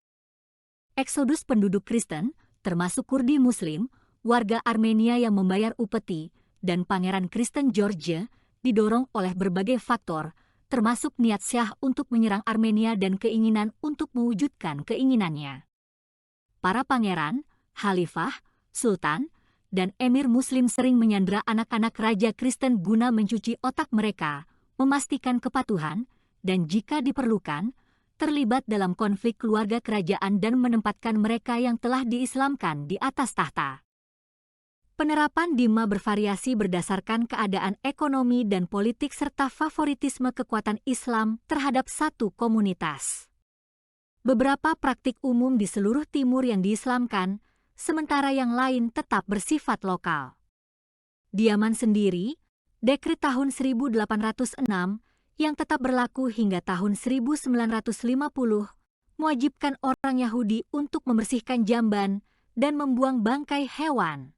Eksodus penduduk Kristen, termasuk Kurdi Muslim, warga Armenia yang membayar upeti, dan Pangeran Kristen George didorong oleh berbagai faktor, termasuk niat Syah untuk menyerang Armenia dan keinginan untuk mewujudkan keinginannya. Para pangeran, khalifah, sultan, dan emir Muslim sering menyandera anak-anak raja Kristen guna mencuci otak mereka, memastikan kepatuhan, dan jika diperlukan, terlibat dalam konflik keluarga kerajaan dan menempatkan mereka yang telah diislamkan di atas tahta. Penerapan Dhimma bervariasi berdasarkan keadaan ekonomi dan politik serta favoritisme kekuatan Islam terhadap satu komunitas. Beberapa praktik umum di seluruh timur yang diislamkan, sementara yang lain tetap bersifat lokal. Di Yaman sendiri, dekret tahun 1806 yang tetap berlaku hingga tahun 1950 mewajibkan orang Yahudi untuk membersihkan jamban dan membuang bangkai hewan.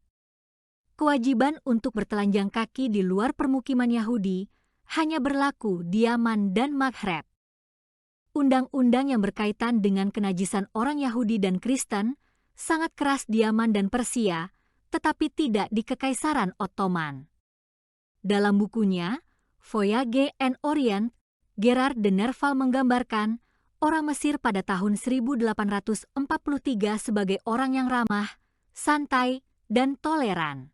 Kewajiban untuk bertelanjang kaki di luar permukiman Yahudi hanya berlaku di Yaman dan Maghreb. Undang-undang yang berkaitan dengan kenajisan orang Yahudi dan Kristen sangat keras di Yaman dan Persia, tetapi tidak di Kekaisaran Ottoman. Dalam bukunya, Voyage en Orient, Gerard de Nerval menggambarkan orang Mesir pada tahun 1843 sebagai orang yang ramah, santai, dan toleran.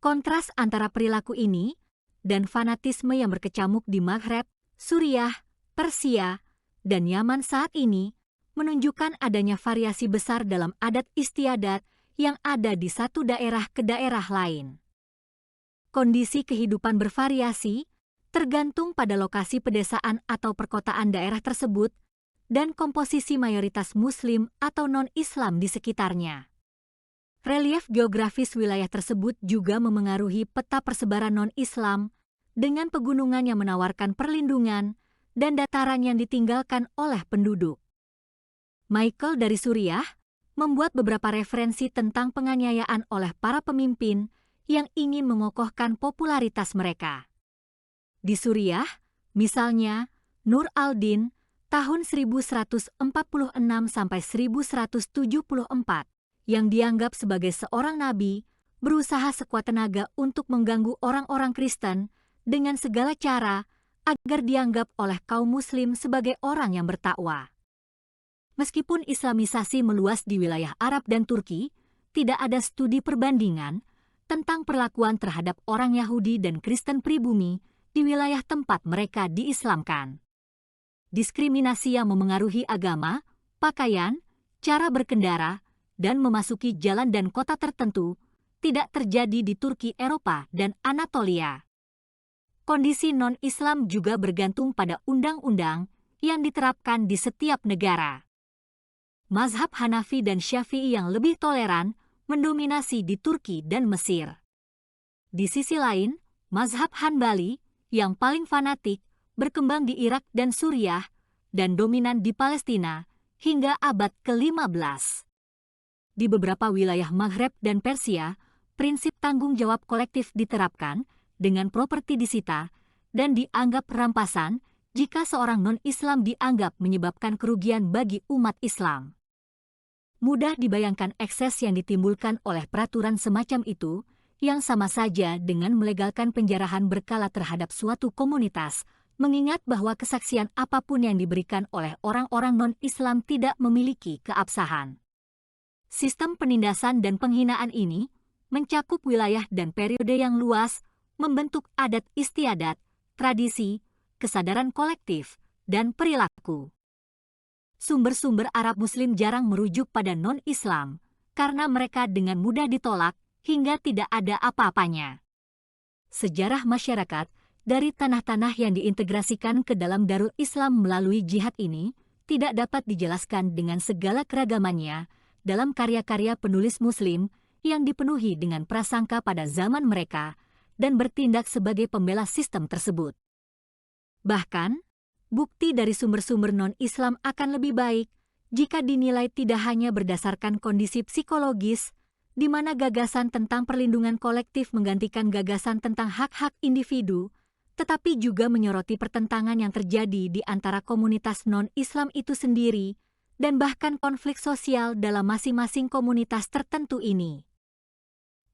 Kontras antara perilaku ini dan fanatisme yang berkecamuk di Maghreb, Suriah, Persia, dan Yaman saat ini menunjukkan adanya variasi besar dalam adat istiadat yang ada di satu daerah ke daerah lain. Kondisi kehidupan bervariasi tergantung pada lokasi pedesaan atau perkotaan daerah tersebut dan komposisi mayoritas Muslim atau non-Islam di sekitarnya. Relief geografis wilayah tersebut juga memengaruhi peta persebaran non-Islam dengan pegunungan yang menawarkan perlindungan dan dataran yang ditinggalkan oleh penduduk. Michael dari Suriah membuat beberapa referensi tentang penganiayaan oleh para pemimpin yang ingin mengokohkan popularitas mereka. Di Suriah, misalnya, Nur al-Din tahun 1146 sampai 1174 yang dianggap sebagai seorang nabi, berusaha sekuat tenaga untuk mengganggu orang-orang Kristen dengan segala cara agar dianggap oleh kaum Muslim sebagai orang yang bertakwa. Meskipun Islamisasi meluas di wilayah Arab dan Turki, tidak ada studi perbandingan tentang perlakuan terhadap orang Yahudi dan Kristen pribumi di wilayah tempat mereka diislamkan. Diskriminasi yang memengaruhi agama, pakaian, cara berkendara, dan memasuki jalan dan kota tertentu tidak terjadi di Turki, Eropa, dan Anatolia. Kondisi non-Islam juga bergantung pada undang-undang yang diterapkan di setiap negara. Mazhab Hanafi dan Syafi'i yang lebih toleran mendominasi di Turki dan Mesir. Di sisi lain, mazhab Hanbali yang paling fanatik berkembang di Irak dan Suriah dan dominan di Palestina hingga abad ke-15. Di beberapa wilayah Maghreb dan Persia, prinsip tanggung jawab kolektif diterapkan dengan properti disita dan dianggap rampasan jika seorang non-Islam dianggap menyebabkan kerugian bagi umat Islam. Mudah dibayangkan ekses yang ditimbulkan oleh peraturan semacam itu, yang sama saja dengan melegalkan penjarahan berkala terhadap suatu komunitas, mengingat bahwa kesaksian apapun yang diberikan oleh orang-orang non-Islam tidak memiliki keabsahan. Sistem penindasan dan penghinaan ini mencakup wilayah dan periode yang luas, membentuk adat istiadat, tradisi, kesadaran kolektif, dan perilaku. Sumber-sumber Arab Muslim jarang merujuk pada non-Islam, karena mereka dengan mudah ditolak hingga tidak ada apa-apanya. Sejarah masyarakat dari tanah-tanah yang diintegrasikan ke dalam Darul Islam melalui jihad ini tidak dapat dijelaskan dengan segala keragamannya dalam karya-karya penulis Muslim yang dipenuhi dengan prasangka pada zaman mereka dan bertindak sebagai pembela sistem tersebut. Bahkan, bukti dari sumber-sumber non-Islam akan lebih baik jika dinilai tidak hanya berdasarkan kondisi psikologis, di mana gagasan tentang perlindungan kolektif menggantikan gagasan tentang hak-hak individu, tetapi juga menyoroti pertentangan yang terjadi di antara komunitas non-Islam itu sendiri, dan bahkan konflik sosial dalam masing-masing komunitas tertentu ini.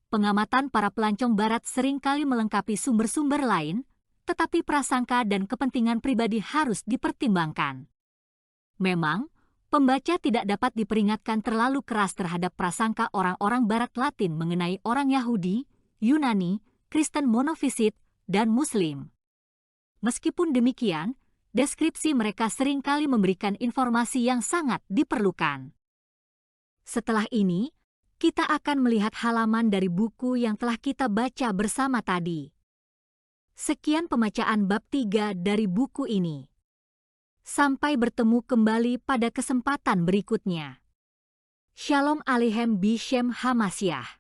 Pengamatan para pelancong barat seringkali melengkapi sumber-sumber lain, tetapi prasangka dan kepentingan pribadi harus dipertimbangkan. Memang, pembaca tidak dapat diperingatkan terlalu keras terhadap prasangka orang-orang barat Latin mengenai orang Yahudi, Yunani, Kristen monofisit, dan Muslim. Meskipun demikian, deskripsi mereka seringkali memberikan informasi yang sangat diperlukan. Setelah ini, kita akan melihat halaman dari buku yang telah kita baca bersama tadi. Sekian pembacaan bab 3 dari buku ini. Sampai bertemu kembali pada kesempatan berikutnya. Shalom Aleichem Bishem Hamasyah.